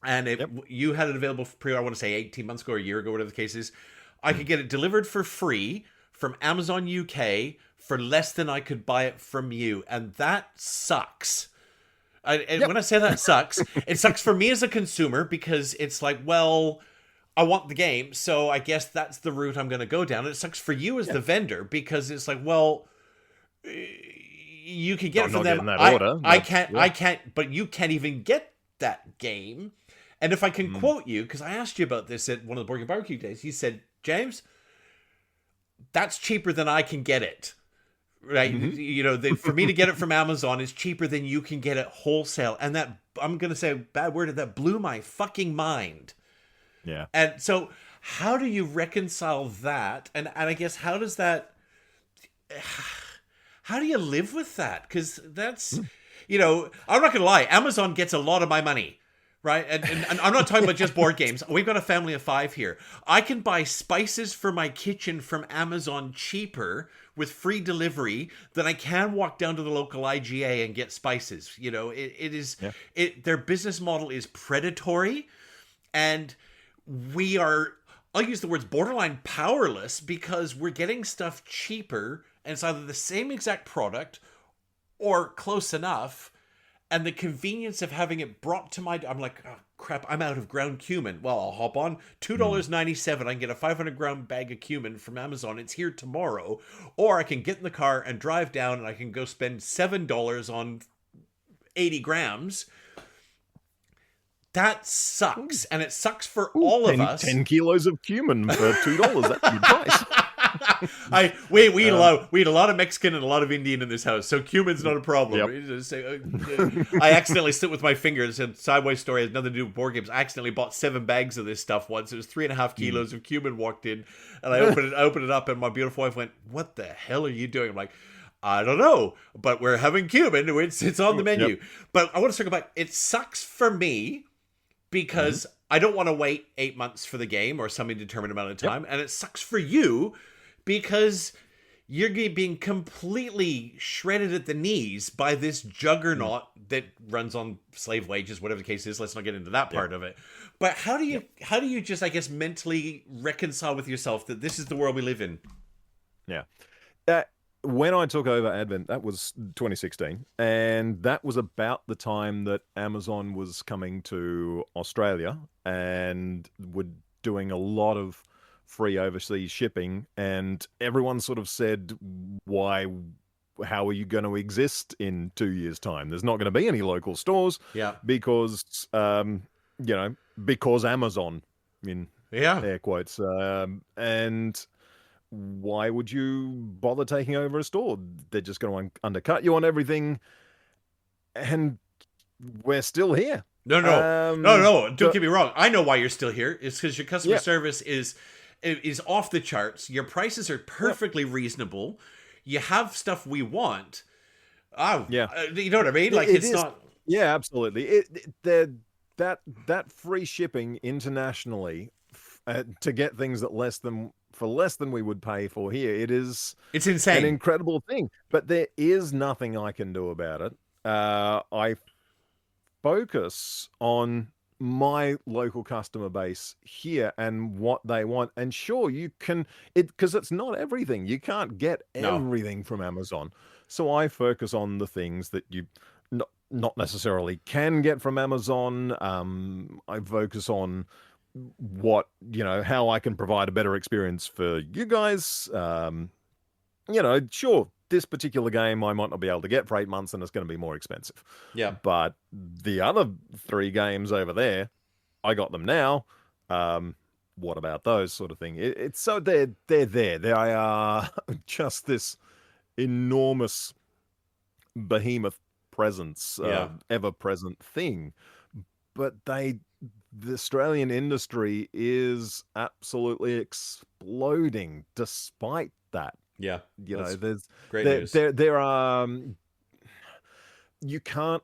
And you had it available for pre-order, I want to say 18 months ago or a year ago, whatever the case is. I could get it delivered for free from Amazon UK for less than I could buy it from you. And that sucks. When I say that sucks, it sucks for me as a consumer because it's like, well, I want the game, so I guess that's the route I'm going to go down. And it sucks for you as the vendor because it's like, well, you can get it from them. I can't, but you can't even get that game. And if I can quote you, because I asked you about this at one of the Board Game Barbecue days, you said, James, that's cheaper than I can get it. Right? For me to get it from Amazon is cheaper than you can get it wholesale. And that, I'm going to say a bad word, that blew my fucking mind. Yeah. And so How do you reconcile that? And I guess how does that, how do you live with that? Because that's, you know, I'm not gonna lie, Amazon gets a lot of my money, right? And I'm not talking about just board games. We've got a family of 5 here. I can buy spices for my kitchen from Amazon cheaper with free delivery than I can walk down to the local IGA and get spices. You know, it is, their business model is predatory, and we are, I'll use the words borderline powerless, because we're getting stuff cheaper and it's either the same exact product or close enough. And the convenience of having it brought to my, I'm like, oh, crap, I'm out of ground cumin. Well, I'll hop on $2.97. I can get a 500-gram bag of cumin from Amazon. It's here tomorrow. Or I can get in the car and drive down, and I can go spend $7 on 80 grams. That sucks, and it sucks for all of us. 10 kilos of cumin for $2. That's a good price. We eat a lot of Mexican and a lot of Indian in this house, so cumin's not a problem. I accidentally slipped with my fingers, and sideways story has nothing to do with board games. I accidentally bought 7 bags of this stuff once. It was 3.5 kilos of cumin walked in, and I opened it up, and my beautiful wife went, "What the hell are you doing?" I'm like, I don't know, but we're having cumin. It's on the menu. But I want to talk about, it sucks for me because I don't want to wait 8 months for the game or some indeterminate amount of time. And it sucks for you because you're being completely shredded at the knees by this juggernaut that runs on slave wages, whatever the case is. Let's not get into that part of it. But how do you just, I guess, mentally reconcile with yourself that this is the world we live in? Yeah. When I took over Advent, that was 2016, and that was about the time that Amazon was coming to Australia and were doing a lot of free overseas shipping, and everyone sort of said, how are you going to exist in 2 years' time? There's not going to be any local stores because, because Amazon, in air quotes, and why would you bother taking over a store? They're just going to undercut you on everything, and we're still here. No. Don't get me wrong. I know why you're still here. It's because your customer service is off the charts. Your prices are perfectly reasonable. You have stuff we want. You know what I mean? Like it's not. Yeah, absolutely. That free shipping internationally to get things that less than we would pay for here. It's insane. An incredible thing. But there is nothing I can do about it. I focus on my local customer base here and what they want. And sure, you can, because it's not everything. You can't get everything from Amazon. So I focus on the things that you not necessarily can get from Amazon. I focus on how I can provide a better experience for you guys. Sure, this particular game I might not be able to get for 8 months and it's going to be more expensive. Yeah. But the other 3 games over there, I got them now. What about those sort of thing? It's so they're there. They are just this enormous behemoth presence, ever-present thing. But the Australian industry is absolutely exploding despite that. Yeah. There's great news. There are you can't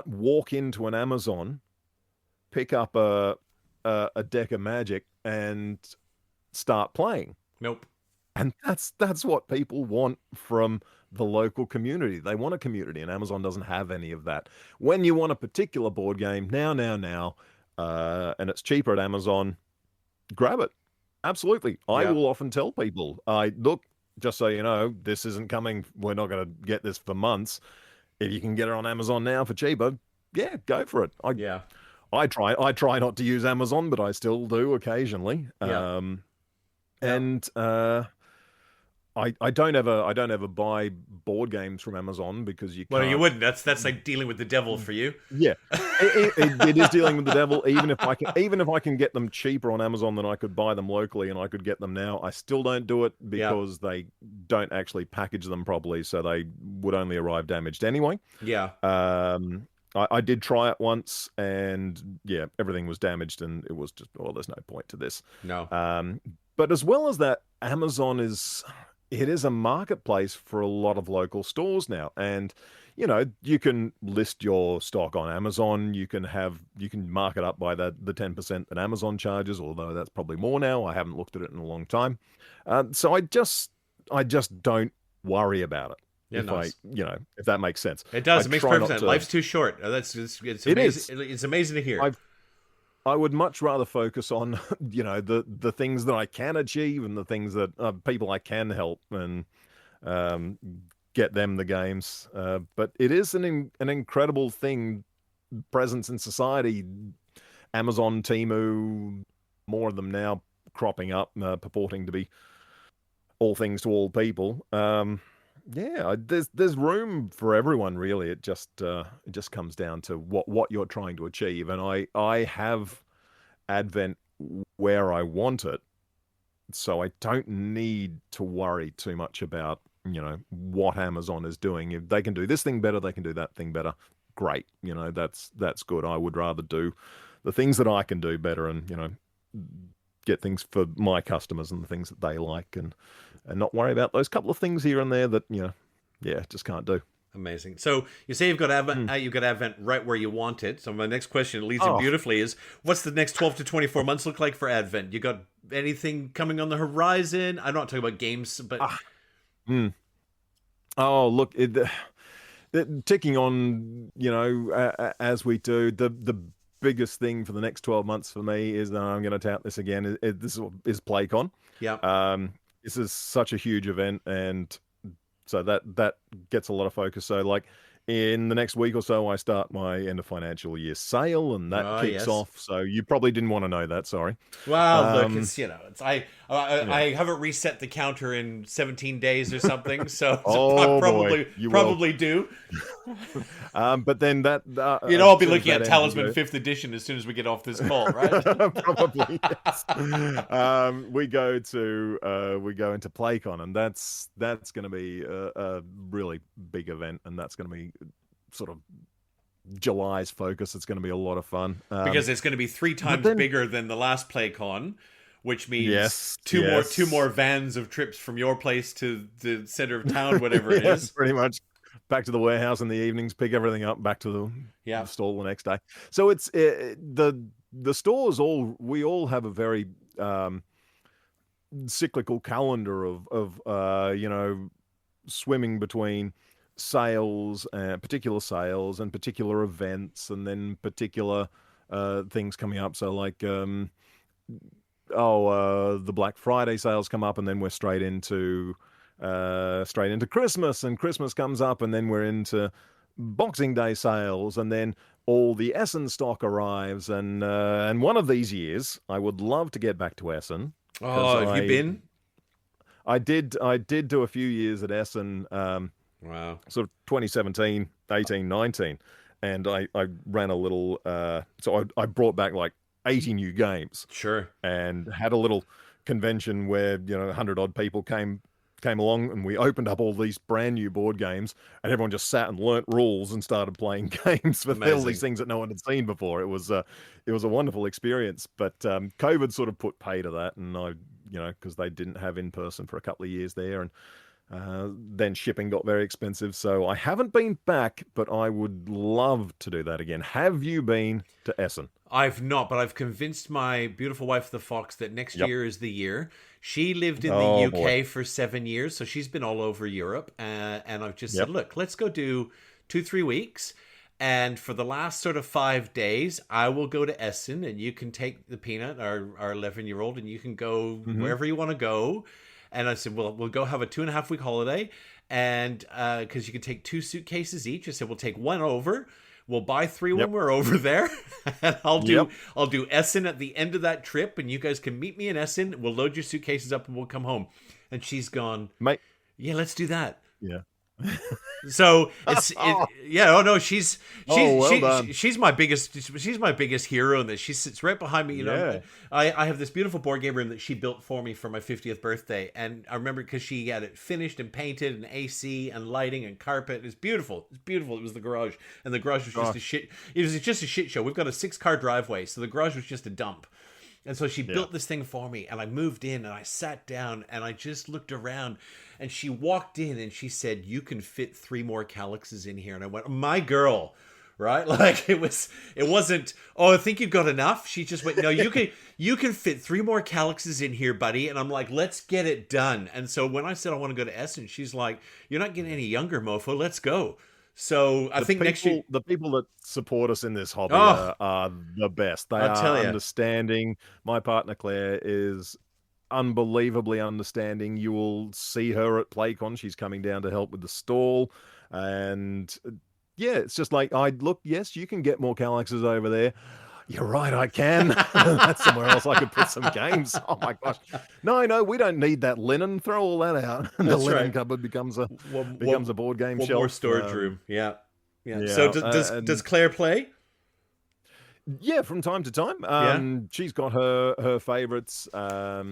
walk into an Amazon, pick up a deck of Magic and start playing. Nope. And that's what people want from the local community. They want a community, and Amazon doesn't have any of that. When you want a particular board game, now, and it's cheaper at Amazon, grab it. Absolutely. I will often tell people, look, just so you know, this isn't coming. We're not going to get this for months. If you can get it on Amazon now for cheaper, go for it. I try not to use Amazon, but I still do occasionally. I don't ever buy board games from Amazon because you can't. Well, you wouldn't. That's like dealing with the devil for you. Yeah, it is dealing with the devil. Even if I can get them cheaper on Amazon than I could buy them locally, and I could get them now, I still don't do it because they don't actually package them properly, so they would only arrive damaged anyway. Yeah. I did try it once, and yeah, everything was damaged, and it was just, well, there's no point to this. No. But as well as that, Amazon is a marketplace for a lot of local stores now, and you can list your stock on Amazon. You can mark it up by the 10% that Amazon charges, although that's probably more now. I haven't looked at it in a long time, so I just don't worry about it. Yeah, nice. If that makes sense. It does. It makes try perfect not sense. to- Life's too short. It's It amazing. is. It's amazing to hear. I would much rather focus on, the things that I can achieve and the things that people I can help, and get them the games. But it is an incredible thing, presence in society. Amazon, Temu, more of them now cropping up, purporting to be all things to all people. Yeah, there's room for everyone, really. It just comes down to what you're trying to achieve, and I have Advent where I want it, so I don't need to worry too much about what Amazon is doing. If they can do this thing better, they can do that thing better. Great, that's good. I would rather do the things that I can do better, and get things for my customers and the things that they like, and not worry about those couple of things here and there that just can't do. Amazing. So you say you've got Advent right where you want it. So my next question, it leads in beautifully, is what's the next 12 to 24 months look like for Advent? You got anything coming on the horizon? I'm not talking about games, but oh, look, ticking on, as we do, the biggest thing for the next 12 months for me is that I'm going to tout this again. This is PlayCon. Yeah. This is such a huge event, and so that gets a lot of focus. So, like, in the next week or so, I start my end of financial year sale, and that kicks off. So you probably didn't want to know that. Sorry. Well, look, it's I haven't reset the counter in 17 days or something, so probably do. But then that I'll be looking at Talisman 5th edition as soon as we get off this call, right? Probably. Yes. We go into PlayCon, and that's going to be a really big event, and that's going to be sort of July's focus. It's going to be a lot of fun, because it's going to be 3 times bigger than the last PlayCon, which means two more vans of trips from your place to the center of town, whatever it is. Pretty much. Back to the warehouse in the evenings, pick everything up, back to the stall the next day. So it's the stores we all have a very cyclical calendar of swimming between sales, particular sales, and particular events, and then particular things coming up. So like the Black Friday sales come up, and then we're straight into Christmas, and Christmas comes up, and then we're into Boxing Day sales, and then all the Essen stock arrives, and one of these years I would love to get back to Essen. Oh, have you been? I did do a few years at Essen. Wow. Sort of 2017, 18, 19. And I ran a little, so I brought back like 80 new games. Sure. And had a little convention where, 100 odd people came along, and we opened up all these brand new board games, and everyone just sat and learnt rules and started playing games with all these things that no one had seen before. It was a wonderful experience, but COVID sort of put pay to that, and I, because they didn't have in person for a couple of years there, and then shipping got very expensive, so I haven't been back, but I would love to do that again. Have you been to Essen? I've not, but I've convinced my beautiful wife, the Fox, that next year is the year. She lived in the UK for 7 years, so she's been all over Europe, and I've just said, look, let's go do 2-3 weeks, and for the last sort of 5 days, I will go to Essen, and you can take the Peanut, our 11-year-old, and you can go wherever you want to go. And I said, well, we'll go have a 2.5-week holiday, and because you can take 2 suitcases each. I said, we'll take 1 over. We'll buy 3 when we're over there, and I'll do Essen at the end of that trip, and you guys can meet me in Essen. We'll load your suitcases up, and we'll come home. And she's gone, mate. Yeah, let's do that. Yeah. So yeah, oh no, Oh, well done. she's my biggest hero in this. She sits right behind me. You know, Yeah. I have this beautiful board game room that she built for me for my 50th birthday, and I remember because she had it finished and painted and AC and lighting and carpet. It's beautiful. It's beautiful. It was the garage, and the garage was just a shit. It was just a shit show. We've got a 6-car driveway, so the garage was just a dump. And so she built this thing for me, and I moved in and I sat down and I just looked around, and she walked in and she said, "You can fit 3 more calyxes in here." And I went, "My girl," right? Like it wasn't, "Oh, I think you've got enough." She just went, "No, you can fit 3 more calyxes in here, buddy." And I'm like, "Let's get it done." And so when I said I want to go to Essen, she's like, "You're not getting any younger, mofo. Let's go." So I think next year, the people that support us in this hobby oh, are the best. They I'll are tell you. understanding. My partner Claire is unbelievably understanding. You will see her at PlayCon. She's coming down to help with the stall, and yeah, it's just like I look. Yes, you can get more Calyxes over there. You're right, I can. That's somewhere else I could put some games. Oh my gosh. No, we don't need that linen. Throw all that out. The That's linen right. cupboard becomes a board game One shelf. more storage room. Yeah. Yeah. Yeah. So does Claire play? Yeah, from time to time. Yeah. She's got her favorites. Not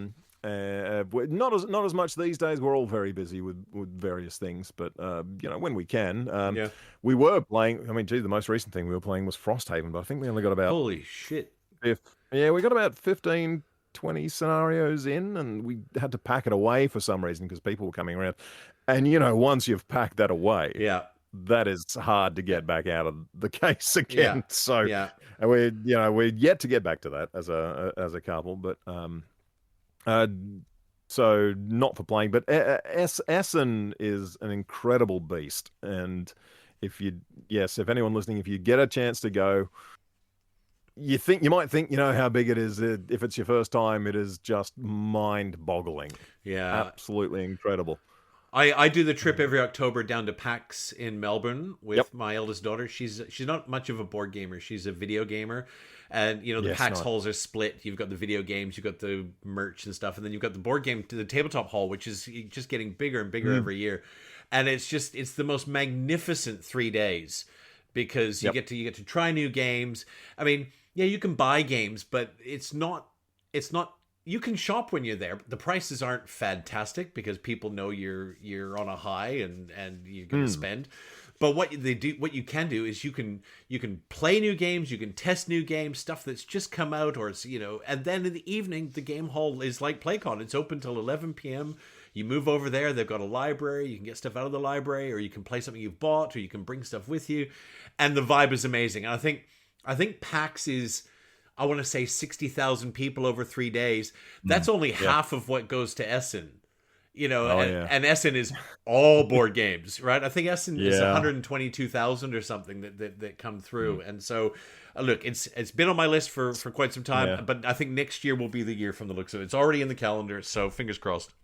as much these days. We're all very busy with various things, but when we can, Yeah. we were playing. I mean, gee, the most recent thing we were playing was Frosthaven, but I think we only got about Holy shit. we got about 15, 20 scenarios in, and we had to pack it away for some reason because people were coming around. And once you've packed that away, Yeah. that is hard to get back out of the case again. Yeah. So Yeah. we're yet to get back to that as a couple, but so not for playing. But Essen is an incredible beast, and if anyone listening, if you get a chance to go, you might think how big it is. If it's your first time, it is just mind-boggling. Yeah. Absolutely incredible. I do the trip every October down to PAX in Melbourne with Yep. my eldest daughter. She's not much of a board gamer. She's a video gamer. And the Yes, PAX nice. halls are split. You've got the video games, you've got the merch and stuff, and then you've got the board game to the tabletop hall, which is just getting bigger and bigger every year. And it's the most magnificent 3 days because you Yep. get to try new games. I mean, yeah, you can buy games, but it's not you can shop when you're there. The prices aren't fantastic because people know you're on a high and you're going to spend. But what you can do is you can play new games, you can test new games, stuff that's just come out, or it's and then in the evening the game hall is like PlayCon. It's open till 11 p.m. You move over there, they've got a library, you can get stuff out of the library, or you can play something you've bought, or you can bring stuff with you, and the vibe is amazing. And I think PAX is, I want to say 60,000 people over 3 days. That's only half of what goes to Essen. And Essen is all board games, right? I think Essen is 122,000 or something that come through. And so, look, it's been on my list for quite some time, but I think next year will be the year from the looks of it. It's already in the calendar, so fingers crossed.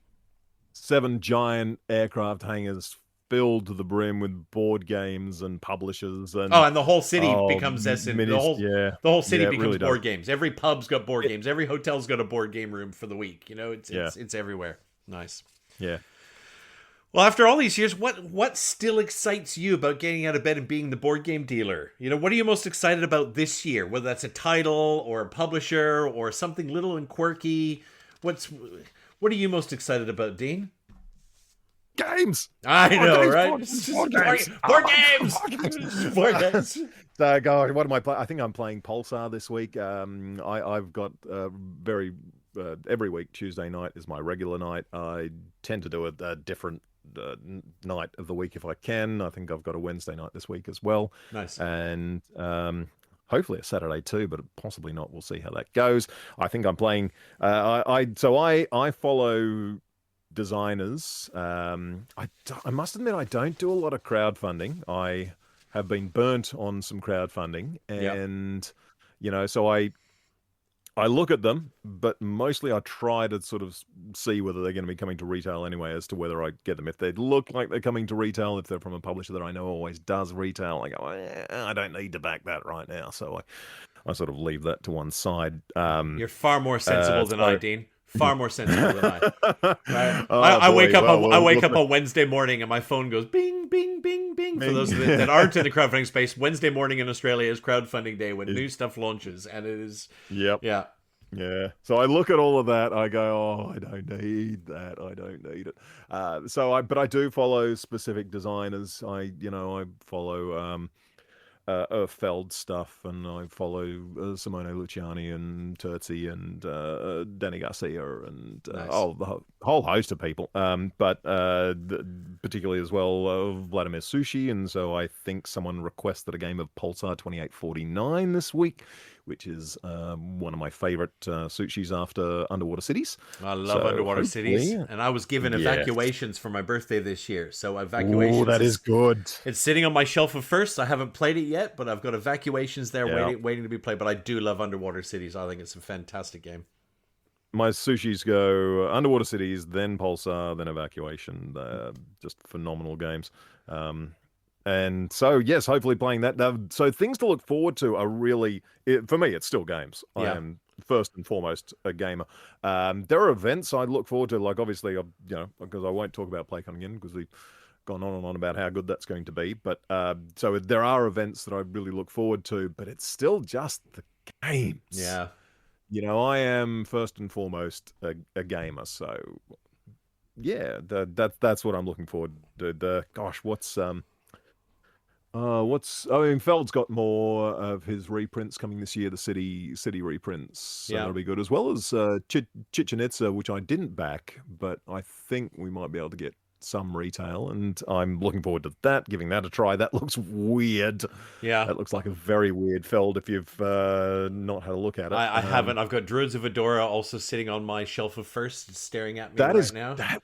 7 giant aircraft hangars filled to the brim with board games and publishers, and and the whole city becomes Essen. minis, The whole city it becomes really does. board games. Every pub's got board games. Every hotel's got a board game room for the week. It's everywhere. Nice. Yeah. Well, after all these years, what still excites you about getting out of bed and being the board game dealer? What are you most excited about this year? Whether that's a title or a publisher or something little and quirky. What are you most excited about, Dean? Games. I know, right? Board games. Board games. Board games. So, God, what am I playing? I think I'm playing Pulsar this week. I've got every week, Tuesday night is my regular night. I tend to do a different night of the week if I can. I think I've got a Wednesday night this week as well. Nice. And hopefully a Saturday too, but possibly not. We'll see how that goes. I think I'm playing. I follow designers. I must admit I don't do a lot of crowdfunding. I have been burnt on some crowdfunding, and so I look at them, but mostly I try to sort of see whether they're going to be coming to retail anyway, as to whether I get them. If they look like they're coming to retail, if they're from a publisher that I know always does retail, I go, I don't need to back that right now. So I sort of leave that to one side. You're far more sensible than I, Dean. far more sensible than I. Right? Oh, I boy. wake up. Well, I wake we'll up on Wednesday morning, and my phone goes bing, bing, bing, bing. For Bing. those that aren't in the crowdfunding space, Wednesday morning in Australia is crowdfunding day when new stuff launches, and it is. Yep. Yeah. Yeah. So I look at all of that. I go, oh, I don't need that. I don't need it. But I do follow specific designers. I follow Feld stuff, and I follow Simone Luciani and Terzi and Danny Garcia and Nice. the whole host of people. Particularly as well Vladimir Sushi, and so I think someone requested a game of Pulsar 2849 this week, which is one of my favorite sushis after Underwater Cities. I love Underwater Cities, and I was given Evacuations for my birthday this year. So Evacuations, that is good. It's sitting on my shelf of firsts. I haven't played it yet, but I've got Evacuations there waiting to be played. But I do love Underwater Cities. I think it's a fantastic game. My sushis go Underwater Cities, then Pulsar, then Evacuation. They're just phenomenal games. And so, yes, hopefully playing that. So things to look forward to are really, for me, it's still games. I am first and foremost a gamer. There are events I look forward to, like obviously, because I won't talk about PlayCon again because we've gone on and on about how good that's going to be. But so there are events that I really look forward to, but it's still just the games. Yeah. I am first and foremost a gamer. So, yeah, that's what I'm looking forward to. Feld's got more of his reprints coming this year, the city reprints. So that'll be good, as well as Chichen Itza, which I didn't back, but I think we might be able to get some retail, and I'm looking forward to that, giving that a try. That looks weird. Yeah. That looks like a very weird Feld if you've not had a look at it. I haven't. I've got Druids of Adora also sitting on my shelf of first, staring at me right now. I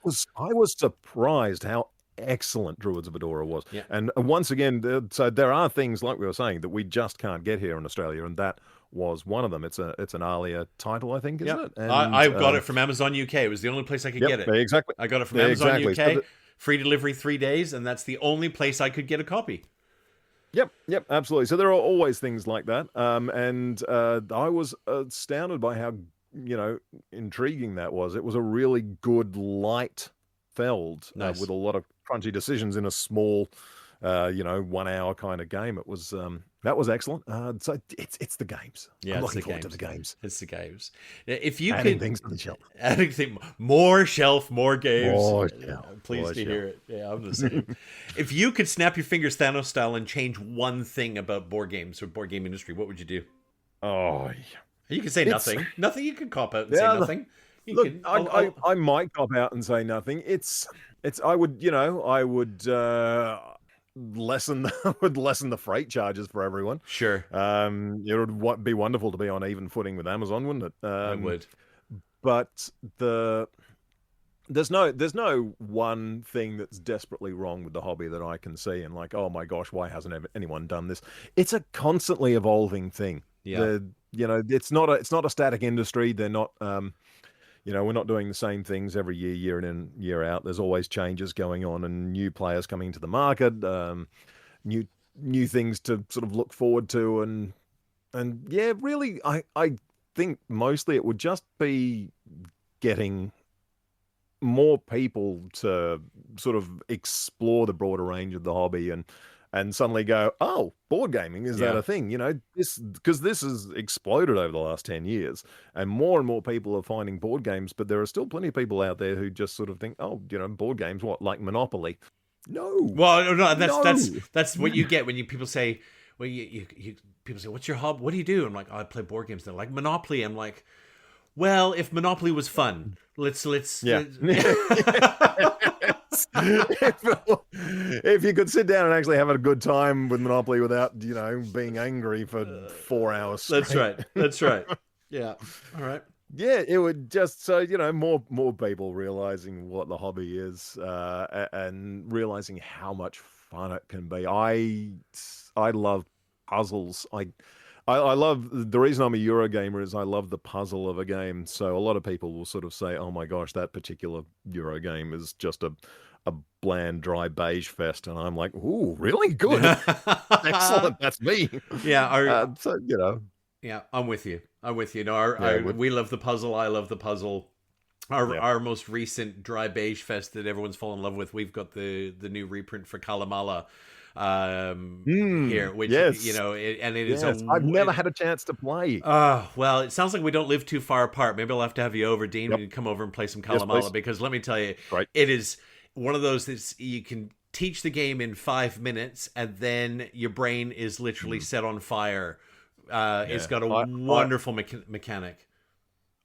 was surprised how excellent Druids of Adora was. Yeah. And once again, so there are things, like we were saying, that we just can't get here in Australia, and that was one of them. It's an Alia title, I think, isn't it? And, I've got it from Amazon UK. It was the only place I could get it. Exactly. I got it from Amazon UK, free delivery 3 days, and that's the only place I could get a copy. Yep, absolutely. So there are always things like that. And I was astounded by how, intriguing that was. It was a really good, light Feld with a lot of crunchy decisions in a small 1 hour kind of game. It was that was excellent. So it's the games. Yeah, I'm looking forward to the games. It's the games. If you adding could things to the shelf, more shelf, more games. Pleased to shelf. hear it. Yeah, I'm the same. If you could snap your fingers Thanos style and change one thing about board games or board game industry, what would you do? Oh, you could say nothing. Nothing. You could cop out and say nothing. I might cop out and say nothing. I would lessen the freight charges for everyone. Sure. It would be wonderful to be on even footing with Amazon, wouldn't it? It would. But there's no one thing that's desperately wrong with the hobby that I can see and like, oh my gosh, why hasn't anyone done this? It's a constantly evolving thing. Yeah. It's not a static industry. They're not we're not doing the same things every year in and year out. There's always changes going on and new players coming into the market, new things to sort of look forward to. And yeah, really, I think mostly it would just be getting more people to sort of explore the broader range of the hobby and suddenly go, oh, board gaming, is that a thing? Because this has exploded over the last 10 years and more people are finding board games, but there are still plenty of people out there who just sort of think, oh, board games, what, like Monopoly? No. Well, no, that's what you get when people say, well, people say, what's your hobby? What do you do? I'm like, oh, I play board games. They're like, Monopoly. I'm like, well, if Monopoly was fun, let's if you could sit down and actually have a good time with Monopoly without being angry for 4 hours straight. That's right. Yeah. All right. Yeah, it would just more people realizing what the hobby is and realizing how much fun it can be. I love puzzles. I love, the reason I'm a Eurogamer is I love the puzzle of a game. So a lot of people will sort of say, oh my gosh, that particular Eurogame is just a bland, dry beige fest. And I'm like, ooh, really good. Excellent. That's me. Yeah. So, Yeah, I'm with you. No, we love the puzzle. I love the puzzle. our most recent Dry Beige Fest that everyone's fallen in love with. We've got the new reprint for Kalamala here, which yes. and it is Yes. I've never had a chance to play. Well, it sounds like we don't live too far apart. Maybe I'll have to have you over, Dean, Yep. and come over and play some Yes, Kalamala, please. because let me tell you, Right. it is one of those that you can teach the game in 5 minutes, and then your brain is literally set on fire. It's got a wonderful mechanic.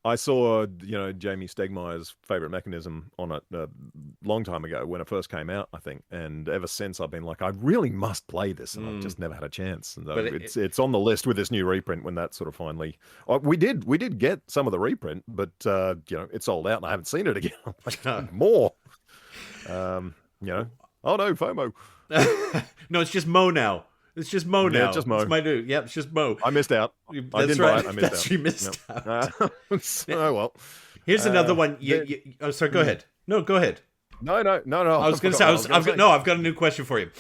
I saw, Jamie Stegmaier's favorite mechanism on it a long time ago when it first came out, I think. And ever since, I've been like, I really must play this, and I've just never had a chance. And But it's on the list with this new reprint when that sort of finally. We did get some of the reprint, but it's sold out, and I haven't seen it again. I'm like, more. Oh no, FOMO. No, it's just Mo now. It's just Mo now. Yeah, just Mo. It's my new. Yep, it's just Mo. I missed out. I didn't buy it. I missed out. You missed out. Oh well. Here's another one. Oh, sorry. Go ahead. No, go ahead. No. I was going to say. I've got a new question for you.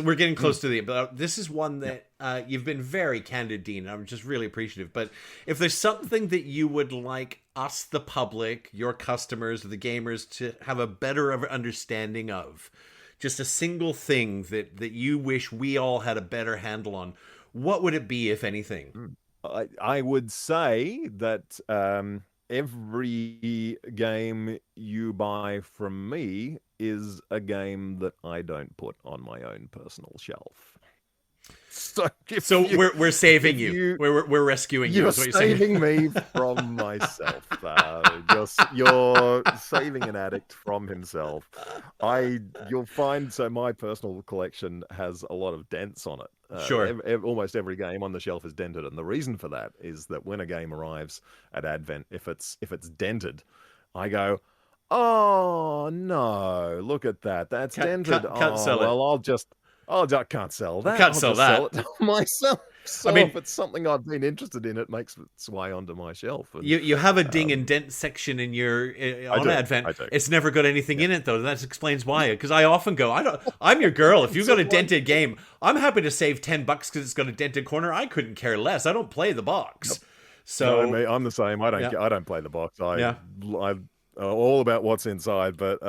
We're getting close to the. But this is one that you've been very candid, Dean. I'm just really appreciative. But if there's something that you would like us, the public, your customers, the gamers, to have a better understanding of, just a single thing that you wish we all had a better handle on, what would it be, if anything? I would say that every game you buy from me is a game that I don't put on my own personal shelf. So we're saving you. We're rescuing you. You're is what saving me from myself. You're saving an addict from himself. You'll find, so my personal collection has a lot of dents on it. Sure. Almost every game on the shelf is dented, and the reason for that is that when a game arrives at Advent, if it's dented, I go, oh no, look at that. That's dented. Can't sell it. Well, I can't sell that. Can't sell that. Sell it to myself. So I mean, if it's something I've been interested in, it makes its way onto my shelf. And, you have a ding and dent section in your on Advent. I do. It's never got anything in it though. That explains why. Because I often go, I'm your girl. If you've got a dented game, I'm happy to save $10 because it's got a dented corner. I couldn't care less. I don't play the box. Yep. So no, I'm the same. I don't play the box. I all about what's inside, but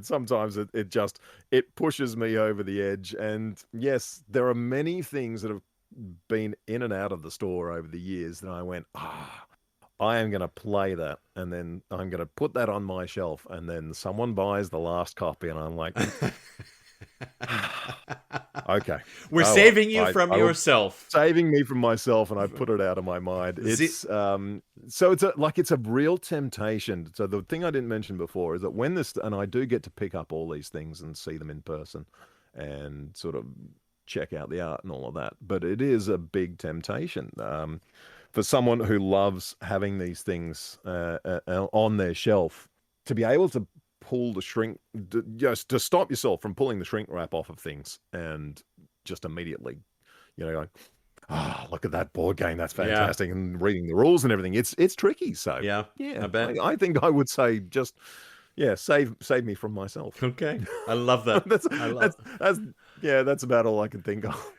sometimes it pushes me over the edge. And yes, there are many things that have been in and out of the store over the years that I went, I am going to play that, and then I'm going to put that on my shelf, and then someone buys the last copy, and I'm like, okay, we're saving you from yourself, saving me from myself, and I put it out of my mind. It's so it's a real temptation. So the thing I didn't mention before is that and I do get to pick up all these things and see them in person and sort of check out the art and all of that, but it is a big temptation for someone who loves having these things on their shelf to be able to pull the shrink, just to stop yourself from pulling the shrink wrap off of things and just immediately, going, look at that board game, that's fantastic, and reading the rules and everything. It's tricky. So yeah, I bet. I think I would say just save me from myself. Okay, I love that. That's about all I can think of.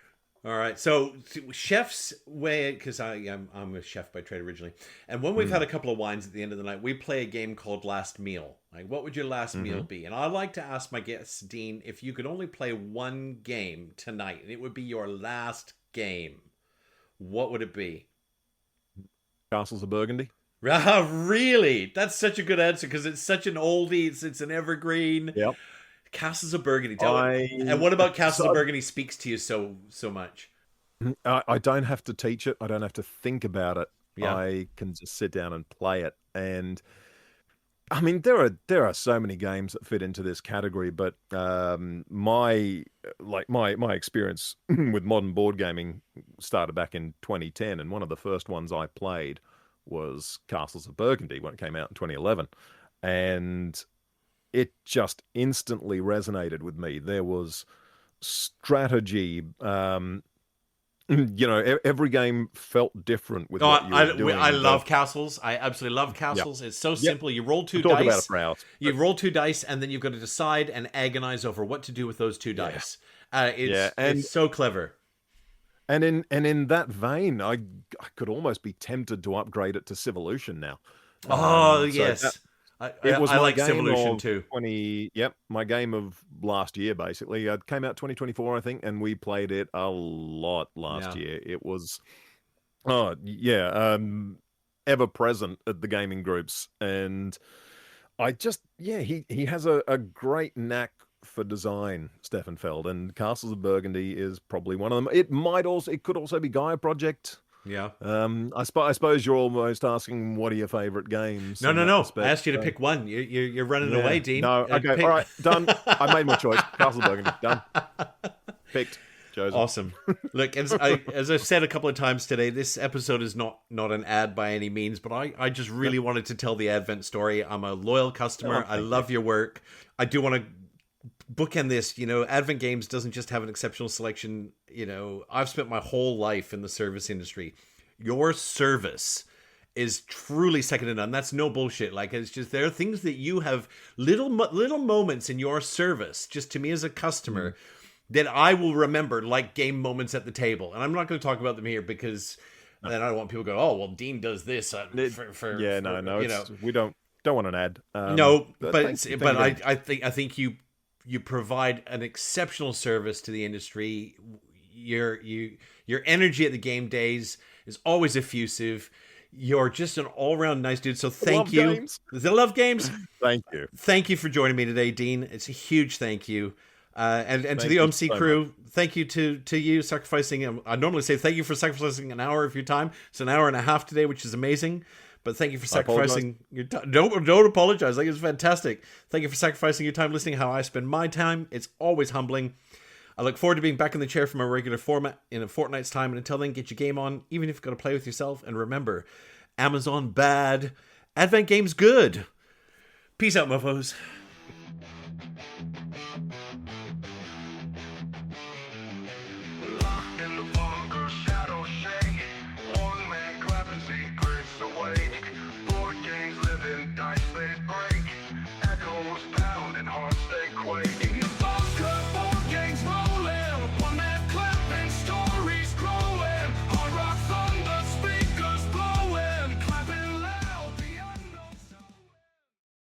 All right, so chef's way, because I'm a chef by trade originally, and when we've had a couple of wines at the end of the night, we play a game called Last Meal. Like, what would your last meal be? And I like to ask my guests, Dean, if you could only play one game tonight, and it would be your last game, what would it be? Castles of Burgundy. Really? That's such a good answer, because it's such an oldie. It's an evergreen. Yep. Castles of Burgundy. And what about Castles of Burgundy speaks to you so much? I don't have to teach it. I don't have to think about it. Yeah. I can just sit down and play it. And I mean, there are so many games that fit into this category, but my experience with modern board gaming started back in 2010, and one of the first ones I played was Castles of Burgundy when it came out in 2011, and it just instantly resonated with me. There was strategy. Every game felt different with what you were doing. I love castles. I absolutely love castles. Yep. It's so simple. You roll two Talk dice. About it for hours, you roll two dice, and then you've got to decide and agonize over what to do with those two dice. It's so clever. And in that vein, I could almost be tempted to upgrade it to Civolution now. Yes. It was I my like game Civolution of too. my game of last year, basically. It came out 2024, I think, and we played it a lot last Yeah. year. It was, oh, yeah, ever present at the gaming groups. And I just, yeah, he has a great knack for design, Stefan Feld, and Castles of Burgundy is probably one of them. It could also be Gaia Project. Yeah. I suppose you're almost asking what are your favorite games No, in no, that no. I respect. asked you to pick one. You're running Yeah. away, Dean. No. Okay. All right. Done. I made my choice. Castle Burgundy. Done. Picked. Chosen. Awesome. Look, as I've said a couple of times today, this episode is not an ad by any means, but I just really wanted to tell the Advent story. I'm a loyal customer. I love your work. I do want to bookend this. Advent Games doesn't just have an exceptional selection. I've spent my whole life in the service industry. Your service is truly second to none. That's no bullshit. Like, it's just, there are things that you have, little moments in your service, just to me as a customer, that I will remember, like game moments at the table. And I'm not going to talk about them here because then I don't want people to go, oh, well, Dean does this We don't want an ad. No, but thank you. I think you provide an exceptional service to the industry. Your energy at the game days is always effusive. You're just an all-round nice dude. So thank you. Games. I love games. Thank you. Thank you for joining me today, Dean. It's a huge thank you. And to Thank the you OMC so crew, thank you to you sacrificing. I normally say thank you for sacrificing an hour of your time. It's an hour and a half today, which is amazing. But thank you for sacrificing your time. Don't apologize. Like, it's fantastic. Thank you for sacrificing your time listening how I spend my time. It's always humbling. I look forward to being back in the chair for my regular format in a fortnight's time. And until then, get your game on, even if you've got to play with yourself. And remember, Amazon bad, Advent Games good. Peace out, mofos. Locked in the bunker, shadows shake. One man clapping secrets awake. Board games living, dice they break. Echoes pounding, hearts they quake.